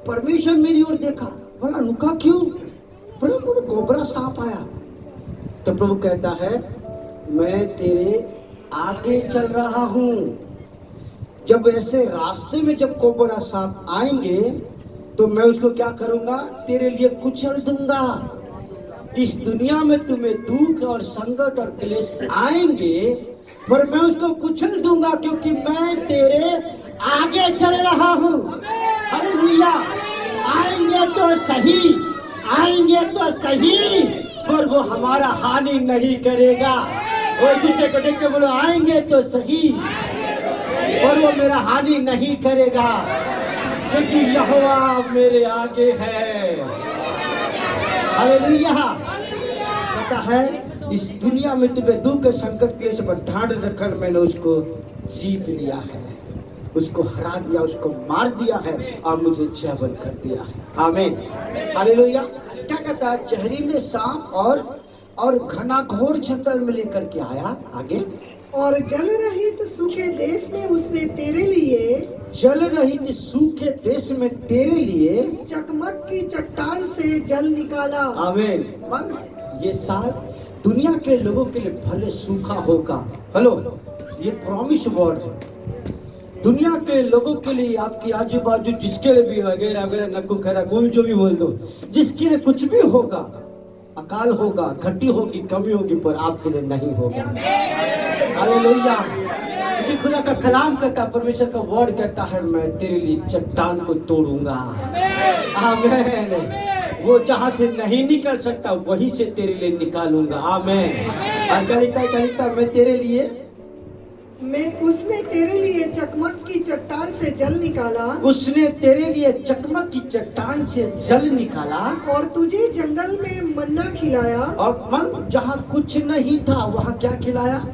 परमेश्वर मेरी ओर देखा, बोला रुका क्यों? प्रभु कोबरा सांप आया। तो प्रभु कहता है मैं तेरे आगे चल रहा हूं। जब ऐसे रास्ते में जब कोबरा सांप आएंगे तो मैं उसको क्या करूंगा? तेरे लिए कुचल दूंगा। इस दुनिया में तुम्हें दुख और संकट और क्लेश आएंगे, पर मैं उसको कुचल दूंगा, क्योंकि मैं तेरे आगे चल रहा हूँ। हालेलुया। आएंगे तो सही, आएंगे तो सही, पर वो हमारा हानि नहीं करेगा। वो जिसे को देख के बोलो आएंगे तो सही, पर वो मेरा हानि नहीं करेगा, क्योंकि यहोवा मेरे आगे है। हालेलुया। कहता है इस दुनिया में तुम्हें दुख संकट क्लेश पर ढाढ़ रखकर मैंने उसको जीत लिया है, उसको हरा दिया, उसको मार दिया है और मुझे जयवंत कर दिया है। आमीन। हालेलुया। क्या कहता है? जहरीले सांप और घना घोर जंगल में लेकर के आया। आगे और जल रहित सूखे देश में उसने तेरे लिए, जल रहित सूखे देश में तेरे लिए चकमक की चट्टान से जल निकाला। आमीन। ये साल दुनिया के लोगों के लिए भले सूखा होगा, हेलो, ये प्रॉमिस वर्ड है। दुनिया के लोगों के लिए, आपकी आजू बाजू जिसके लिए भी वगैरह वगैरह नक्कू खैरा कोई जो भी बोल दो, जिसके लिए कुछ भी होगा, अकाल होगा, घटी होगी, कमी होगी, पर आपके लिए नहीं होगा। हालेलुया। क्योंकि खुदा का कलाम कहता, परमेश्वर का वर्ड कहता है मैं तेरे लिए चट्टान को तोड़ूंगा। आमीन। वो जहाँ से नहीं निकल सकता वहीं से तेरे लिए निकालूंगा। आमीन। और क्या लिखता है? मैं तेरे लिए, उसने तेरे लिए चकमक की चट्टान से जल निकाला, उसने तेरे लिए चकमक की चट्टान से जल निकाला, और तुझे जंगल में मन्ना खिलाया। और मन जहाँ कुछ नहीं था वहाँ क्या खिलाया?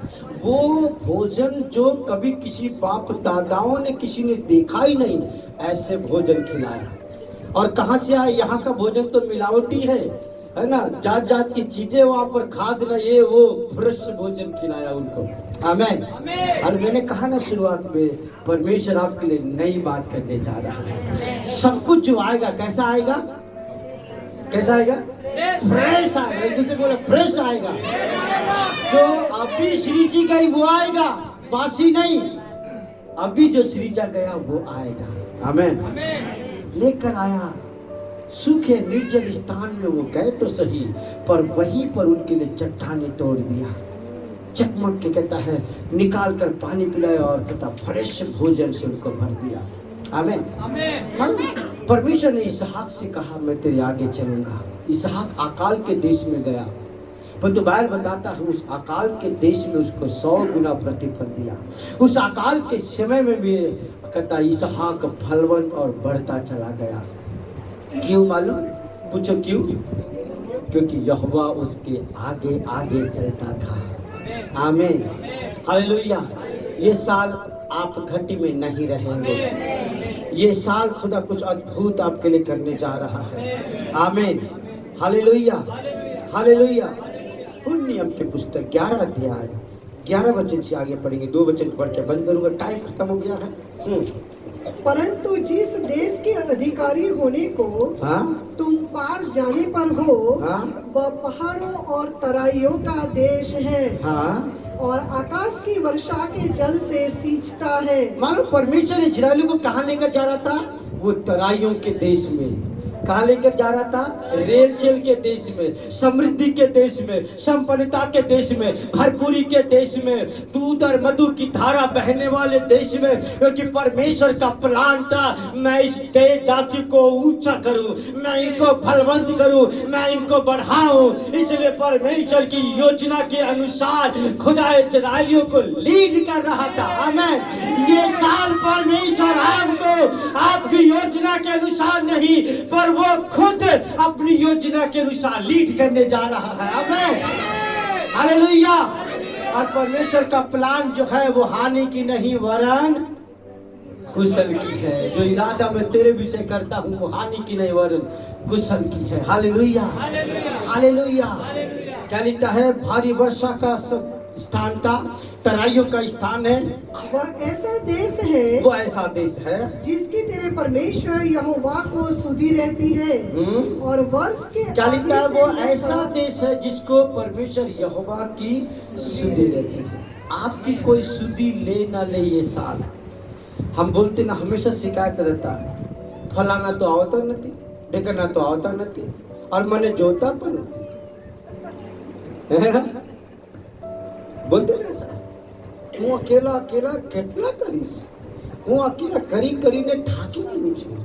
वो भोजन जो कभी किसी बाप दादाओं ने, किसी ने देखा ही नहीं, ऐसे भोजन खिलाया। और कहाँ से आया? यहाँ का भोजन तो मिलावटी है ना, जात जात की चीजें वहाँ पर खाद रहे, वो फ्रेश भोजन खिलाया उनको। आमीन। और मैंने कहा ना शुरुआत में, परमेश्वर आपके लिए नई बात करने जा रहा है। सब कुछ जो आएगा कैसा आएगा? कैसा आएगा? फ्रेश आएगा। एक दूसरे बोले फ्रेश आएगा। जो अभी सृजी गई वो आएगा, बासी नहीं। अभी जो सृजा गया वो आएगा। आमीन। लेकर आया सूखे निर्जल स्थान में, वो गए तो सही, पर वहीं पर उनके लिए चट्टाने तोड़ दिया, चकमक के कहता है निकाल कर पानी पिलाया, और कहता फ्रेश भोजन से उनको भर दिया। आमीन। परमेश्वर ने इसहाक से कहा मैं तेरे आगे चलूंगा। इसहाक अकाल के देश में गया, पर तो बाइबल बताता है उस अकाल के देश में उसको 100 गुना प्रतिफल दिया। उस अकाल के समय में भी कहता इसहाक फलवंत और बढ़ता चला गया। क्यों मालूम? पूछो क्यों? क्योंकि यहोवा उसके आगे आगे चलता था। आमीन। हालेलुया। ये साल आप घटी में नहीं रहेंगे। ये साल खुदा कुछ अद्भुत आपके लिए करने जा रहा है। आमीन। हालेलुया। हालेलुया। पुण्यम के पुस्तक 11 अध्याय 11 वचन से आगे पढ़ेंगे। 2 वचन पढ़ के बंद करूंगा, टाइम खत्म हो गया है। परंतु जिस देश के अधिकारी होने को हाँ? तुम पार जाने पर हो हाँ? वह पहाड़ों और तराइयों का देश है हाँ? और आकाश की वर्षा के जल से सींचता है। मानो परमेश्वर इजराइल को कहाँ लेकर जा रहा था? वो तराइयों के देश में। कहाँ लेकर जा रहा था? रेल चेल के देश में, समृद्धि के देश में, संपन्नता के देश में, भरपूरी के देश में, दूध और मधु की धारा बहने वाले देश में। क्योंकि परमेश्वर का प्लान था, मैं इस देश जाति को ऊंचा करूं, मैं इनको फलवंत करूं, मैं इनको बढ़ाऊं। इसलिए परमेश्वर की योजना के अनुसार खुदा इजराइलियों को लीड कर रहा था। आमीन। ये साल परमेश्वर आपको आपकी योजना के अनुसार नहीं, पर वो खुद अपनी योजना के अनुसार लीड करने जा रहा है। आमीन, हालेलुया। और परमेश्वर का प्लान जो है वो हानि की नहीं वरन कुशल की है। जो इरादा मैं तेरे विषय करता हूँ वो हानि की नहीं वरन कुशल की है। Hallelujah, hallelujah. क्या लिखता है? भारी वर्षा का स्थान था, तराइयों का स्थान है। वह ऐसा देश है, वो ऐसा देश है जिसकी तेरे परमेश्वर यहोवा को सुधि रहती है और वर्ष के क्या लिखता है? आदि वो से ऐसा लेकर देश है जिसको परमेश्वर यहोवा की सुधि रहती है। आपकी कोई सुधि ले ना ले ये साल। हम बोलते ना, हमेशा शिकायत रहता है, फलाना तो आवता नहीं, ढेकना तो आवता नहीं, और मैंने जोता पर बोलते ना सर, હું અકેલા અકેલા કેટલા કરીશ, હું અકેલા કરી કરીને થાકી ગયું છું।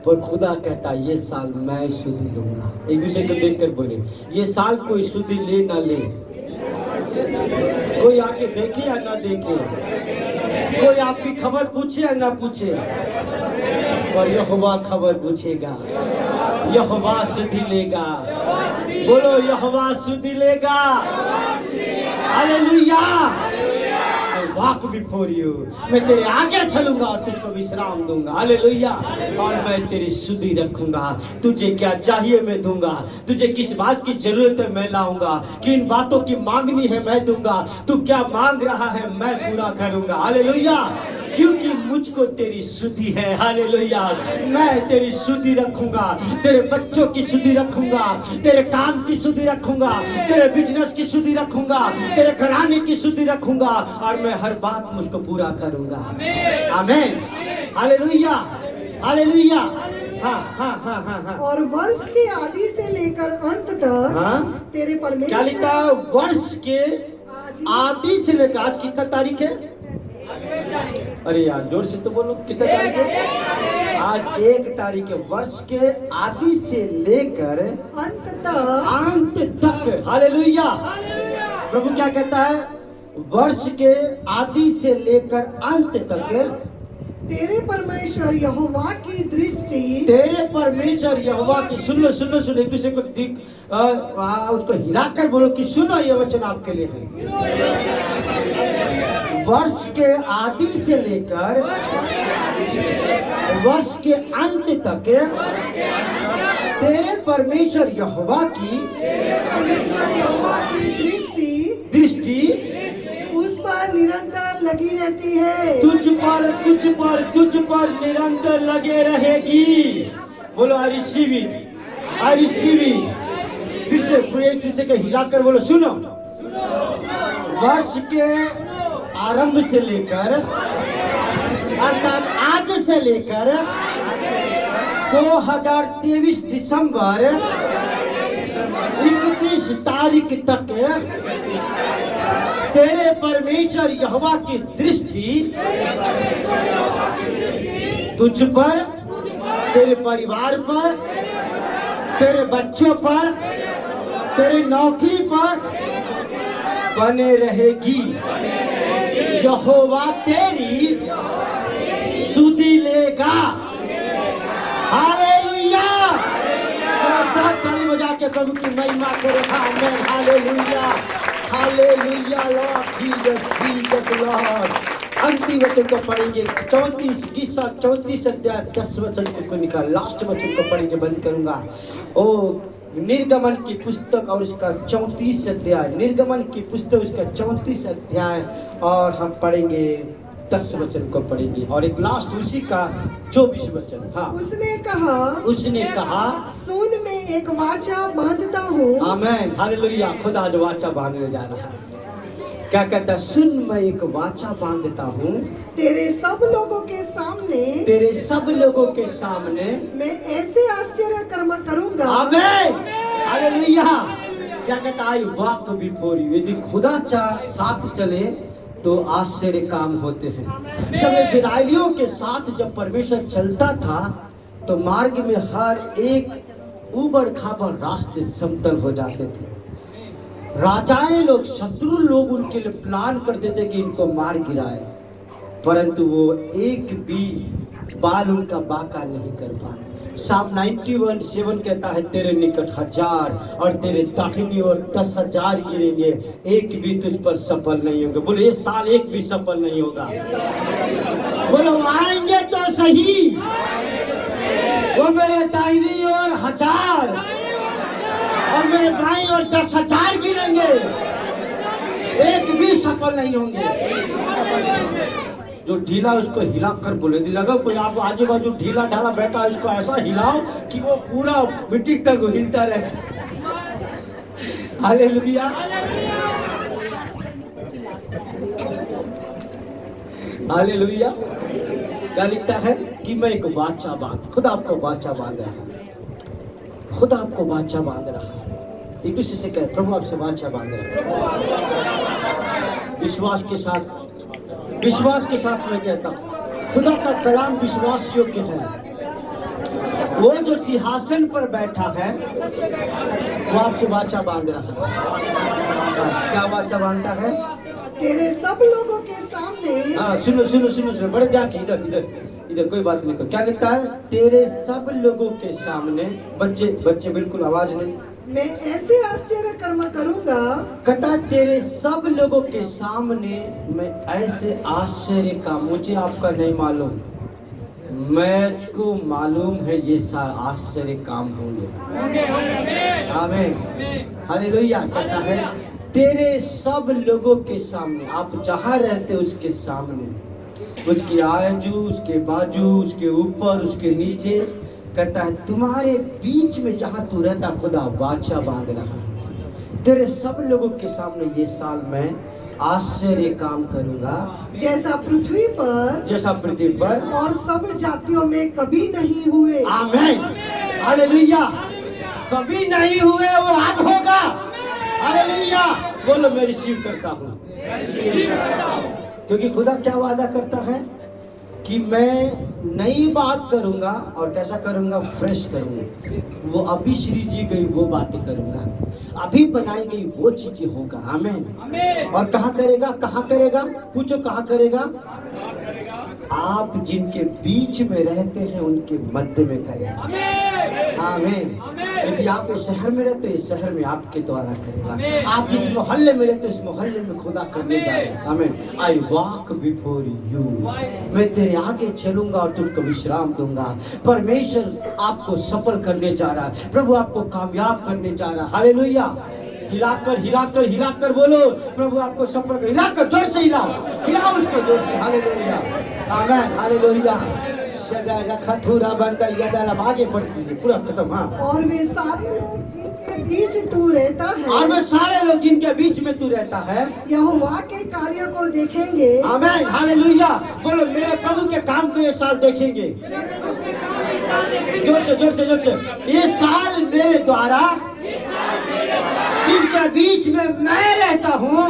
पर खुदा कहता ये साल मैं सुधि लूंगा। एक दूसरे को देखकर बोले, ये साल कोई सुधि ले ना ले, कोई आके देखे या ना देखे, कोई आपकी खबर पूछे या ना पूछे, पर यहोवा खबर पूछेगा, यहोवा सुधि लेगा। बोलो यहोवा सुधि लेगा। हालेलुया। वॉक बिफोर यू, मैं तेरे आगे चलूंगा और तुझको विश्राम दूंगा। हालेलुया। और मैं तेरी सुधि रखूंगा। तुझे क्या चाहिए मैं दूंगा, तुझे किस बात की जरूरत है मैं लाऊंगा, किन बातों की मांगनी है मैं दूंगा, तू क्या मांग रहा है मैं पूरा करूंगा। हालेलुया। क्योंकि मुझको तेरी सुधि है। हालेलुया। मैं तेरी सुधि रखूंगा, तेरे बच्चों की सुधि रखूंगा, तेरे काम की सुधि रखूंगा, तेरे बिजनेस की सुधि रखूंगा, तेरे घराने की सुधि रखूंगा, और मैं हर बात मुझको पूरा करूंगा। आमीन, हालेलुया, हालेलुया। हाँ हाँ हाँ हाँ हाँ। और वर्ष के आदि से लेकर अंत तक हाँ? तेरे क्या परमेश्वर लिखा है? वर्ष के आदि से लेकर, आज कितना तारीख है? अरे यार जोर से तो बोलो, कितना तारीख है? आज 1 तारीख है। वर्ष के आदि से लेकर अंत तक। हालेलुया। प्रभु क्या कहता है? वर्ष के आदि से लेकर अंत तक तेरे परमेश्वर यहोवा की दृष्टि, तेरे परमेश्वर यहोवा की, सुन लो सुन लो सुन, एक दूसरे को उसको हिलाकर बोलो कि सुनो ये वचन आपके लिए है। वर्ष के आदि से लेकर वर्ष के अंत तक तेरे परमेश्वर यहोवा की दृष्टि उस पर निरंतर लगी रहती है। तुझ पर निरंतर लगे रहेगी। बोलो I receive it, I receive it. फिर से पूरे दूसरे को हिलाकर बोलो सुनो। वर्ष के आरंभ से लेकर, अर्थात आज से लेकर 2023 दिसंबर 31 तारीख तक तेरे परमेश्वर यहोवा की दृष्टि तुझ पर, तेरे परिवार पर, तेरे बच्चों पर, तेरे नौकरी पर बने रहेगी। यहोवा तेरी सुधि लेगा। हालेलुया। ताली बजा के प्रभु की महिमा करो। आमीन, hallelujah, hallelujah. Lord Jesus, Jesus Lord. अंतिम वचन को पढ़ेंगे 34 किस्सा 34 अध्याय 10 वचन को निकाल, लास्ट वचन को पढ़ेंगे, बंद करूंगा। ओ निर्गमन की पुस्तक और उसका 34 अध्याय, निर्गमन की पुस्तक उसका 34 अध्याय, और हम पढ़ेंगे 10 वचन को पढ़ेंगे और एक लास्ट उसी का 24 वचन। हाँ, उसने कहा सुन मैं एक वाचा बांधता हूँ। आमीन, हालेलुया। खुदा आज वाचा बांधने जा रहा है। क्या कहता है? सुन मैं एक वाचा बांधता हूँ तेरे सब लोगों के सामने मैं ऐसे आश्चर्य कर्म करूंगा। आमीन, हालेलुया। क्या कहता है? Walk before you. यदि खुदा साथ चले तो आश्चर्य काम होते हैं। जब इजराइलियों के साथ जब परमेश्वर चलता था तो मार्ग में हर एक ऊबड़ खाबड़ रास्ते समतल हो जाते थे। राजाएं लोग, शत्रु लोग उनके लिए प्लान करते थे कि इनको मार गिराए, परंतु वो एक भी बाल उनका बाका नहीं कर पाए। साम 91:7 कहता है तेरे निकट 1000 और तेरे दाहिनी ओर 10,000 गिरेंगे, एक भी तुझ पर सफल नहीं होगा। बोले ये साल एक भी सफल नहीं होगा। बोलो आएंगे तो सही, वो मेरे दाहिनी ओर 1000 और मेरे बाईं ओर 10,000 गिरेंगे, एक भी सफल नहीं होंगे। जो ढीला उसको हिला कर बोले लगा कोई आप आजू बाजू ढीला ढाला बैठा है, उसको ऐसा हिलाओ कि वो पूरा मिट्टी तक हिलता रहे। Hallelujah, hallelujah. क्या लिखता है कि मैं एक वाचा बांध, खुदा आपको वाचा बांध रहा है, खुदा आपको वाचा बांध रहा है। एक दूसरे से कहे प्रभु आपसे वाचा बांध रहा है। विश्वास के साथ मैं कहता हूँ खुदा का कलाम विश्वास योग्य है। वो जो सिंहासन पर बैठा है वो आपसे वाचा बांध रहा है। क्या वाचा बांधता है? तेरे सब लोगों के सामने। हाँ, सुनो बड़े ध्यान से, इधर कोई बात नहीं करो। क्या लिखता है? तेरे सब लोगों के सामने। बच्चे बिल्कुल आवाज नहीं। मैं ऐसे आश्चर्य कर्म करूंगा। कहता तेरे सब लोगों के सामने मैं ऐसे आश्चर्य का, मुझे आपका नहीं मालूम, मुझको मालूम है ये आश्चर्य काम होंगे। आमीन, हालेलुया। कहता है तेरे सब लोगों के सामने, आप जहाँ रहते उसके सामने, उसके आजू, उसके बाजू, उसके ऊपर, उसके नीचे। कहता है तुम्हारे बीच में जहाँ तू रहता खुदा वाचा बांध रहा है। तेरे सब लोगों के सामने ये साल मैं आश्चर्य काम करूंगा, जैसा पृथ्वी पर और सब जातियों में कभी नहीं हुए। आमीन, हालेलुया। कभी नहीं हुए, वो अब होगा। हालेलुया। बोलो मैं रिसीव करता हूँ, क्योंकि खुदा क्या वादा करता है कि मैं नई बात करूंगा और कैसा करूंगा? फ्रेश करूंगा। वो अभी सृजी गई वो बातें करूंगा, अभी बनाई गई वो चीजें होगा। आमीन। और कहाँ करेगा? पूछो कहाँ करेगा? आप जिनके बीच में रहते हैं उनके मध्य में करेगा। आमीन। यदि आप इस शहर में रहते इस शहर में आपके द्वारा करेगा। आप जिस मोहल्ले में रहते इस मोहल्ले में खुदा करने जा रहे हैं। आमीन। आई वॉक बिफोर यू, मैं तेरे आगे चलूंगा और तुमको विश्राम दूंगा। परमेश्वर आपको सफल करने जा रहा है, प्रभु आपको कामयाब करने जा रहा है। हालेलुया। हिलाकर बोलो प्रभु आपको सफल कर। हिलाकर जोर से हिलाओ उसको जोर से। हालेलुया, आमीन, हालेलुया। आगे बढ़ती पूरा खत्म। हाँ, और वे सारे लोग जिनके बीच तू रहता है यहोवा के कार्य को देखेंगे। आमीन, हालेलुया। बोलो मेरे प्रभु के काम को ये साल देखेंगे। जोर से। ये साल मेरे द्वारा जिनके बीच में मैं रहता हूँ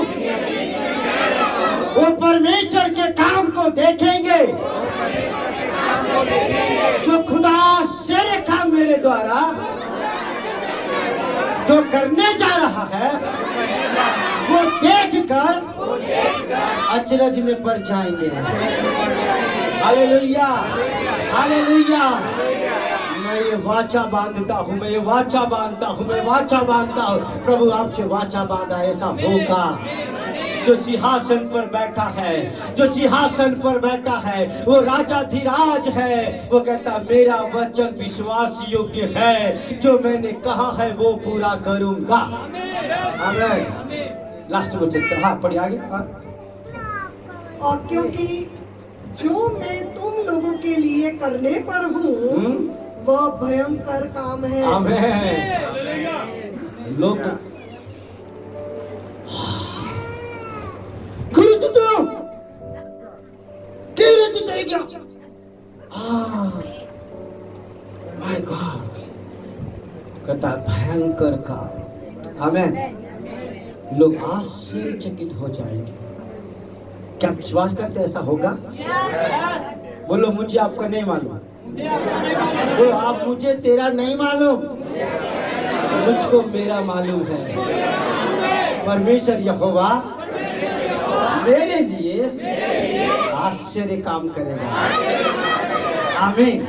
वो परमेश्वर के काम को देखेंगे। जो खुदा शेरे काम मेरे द्वारा जो करने जा रहा है वो देखकर अचरज में पड़ जाएंगे। Hallelujah, hallelujah. मैं ये वाचा बांधता हूँ, प्रभु आपसे वाचा बांधा, ऐसा होगा। जो सिंहासन पर बैठा है वो राजाधिराज है। वो कहता मेरा वचन विश्वास योग्य है, जो मैंने कहा है वो पूरा करूंगा। आमीन। लास्ट वचन। हाँ, पढ़िए आगे। हाँ। और क्योंकि करने पर हूँ वह भयंकर काम है। आमेन। लोग माय गॉड, कहता भयंकर काम। आमेन। लोग आश्चर्यचकित हो जाएंगे। क्या विश्वास करते ऐसा होगा? बोलो मुझे आपका नहीं मालूम। बोलो आप मुझे तेरा नहीं मालूम, मुझको मेरा मालूम है। परमेश्वर यहोवा मेरे लिए आश्चर्य काम करेगा। आमीन।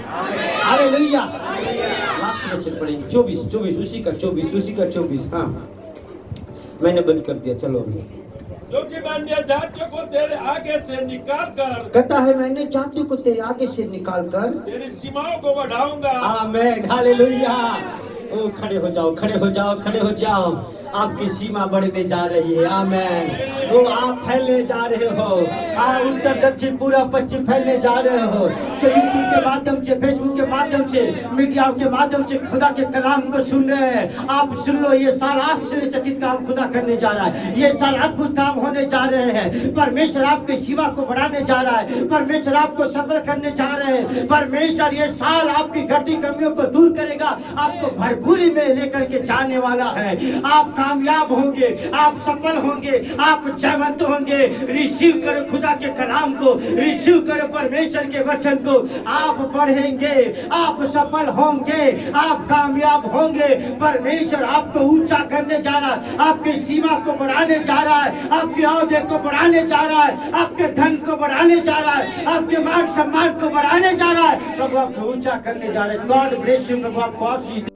हालेलुया। लास्ट वचन पढ़ेंगे 24 उसी का 24। हाँ मैंने बंद कर दिया, चलो अभी। क्योंकि मैंने जातियों को तेरे आगे से निकाल कर, कहता है मैंने जातियों को तेरे आगे से निकाल कर तेरी सीमाओं को बढ़ाऊंगा। आमीन। हालेलुया। ओ खड़े हो जाओ। आपकी सीमा बढ़ने जा रही है। आमीन। वो आप फैलने जा रहे हो। आप उत्तर दक्षिण पूरा पश्चिम फैलने जा रहे हो। जो यूट्यूब के माध्यम से, फेसबुक के माध्यम से, मीडिया के माध्यम से खुदा के कलाम को सुन रहे हैं, आप सुन लो। ये साल आश्चर्यचकित काम खुदा करने जा रहा है। ये साल अद्भुत काम होने जा रहे हैं। परमेश्वर आपकी सीमा को बढ़ाने जा रहा है। परमेश्वर आपको सफल करने जा रहे हैं। परमेश्वर ये साल आपकी घटी कमियों को दूर करेगा, आपको भरपूरी में लेकर के जाने वाला है। आप कामयाब होंगे, आप सफल होंगे, आप जयवंत होंगे। रिसीव करो खुदा के कलाम को, रिसीव करो परमेश्वर के वचन को। आप बढ़ेंगे, आप सफल होंगे, आप कामयाब होंगे। परमेश्वर आपको ऊंचा करने जा रहा है, आपकी सीमा को बढ़ाने जा रहा है, आपके औहदे को बढ़ाने जा रहा है, आपके धन को बढ़ाने जा रहा है, आपके मान सम्मान को बढ़ाने जा रहा है। प्रभु आपको ऊंचा करने जा रहे हैं। God bless you. प्रभु आपको आशीष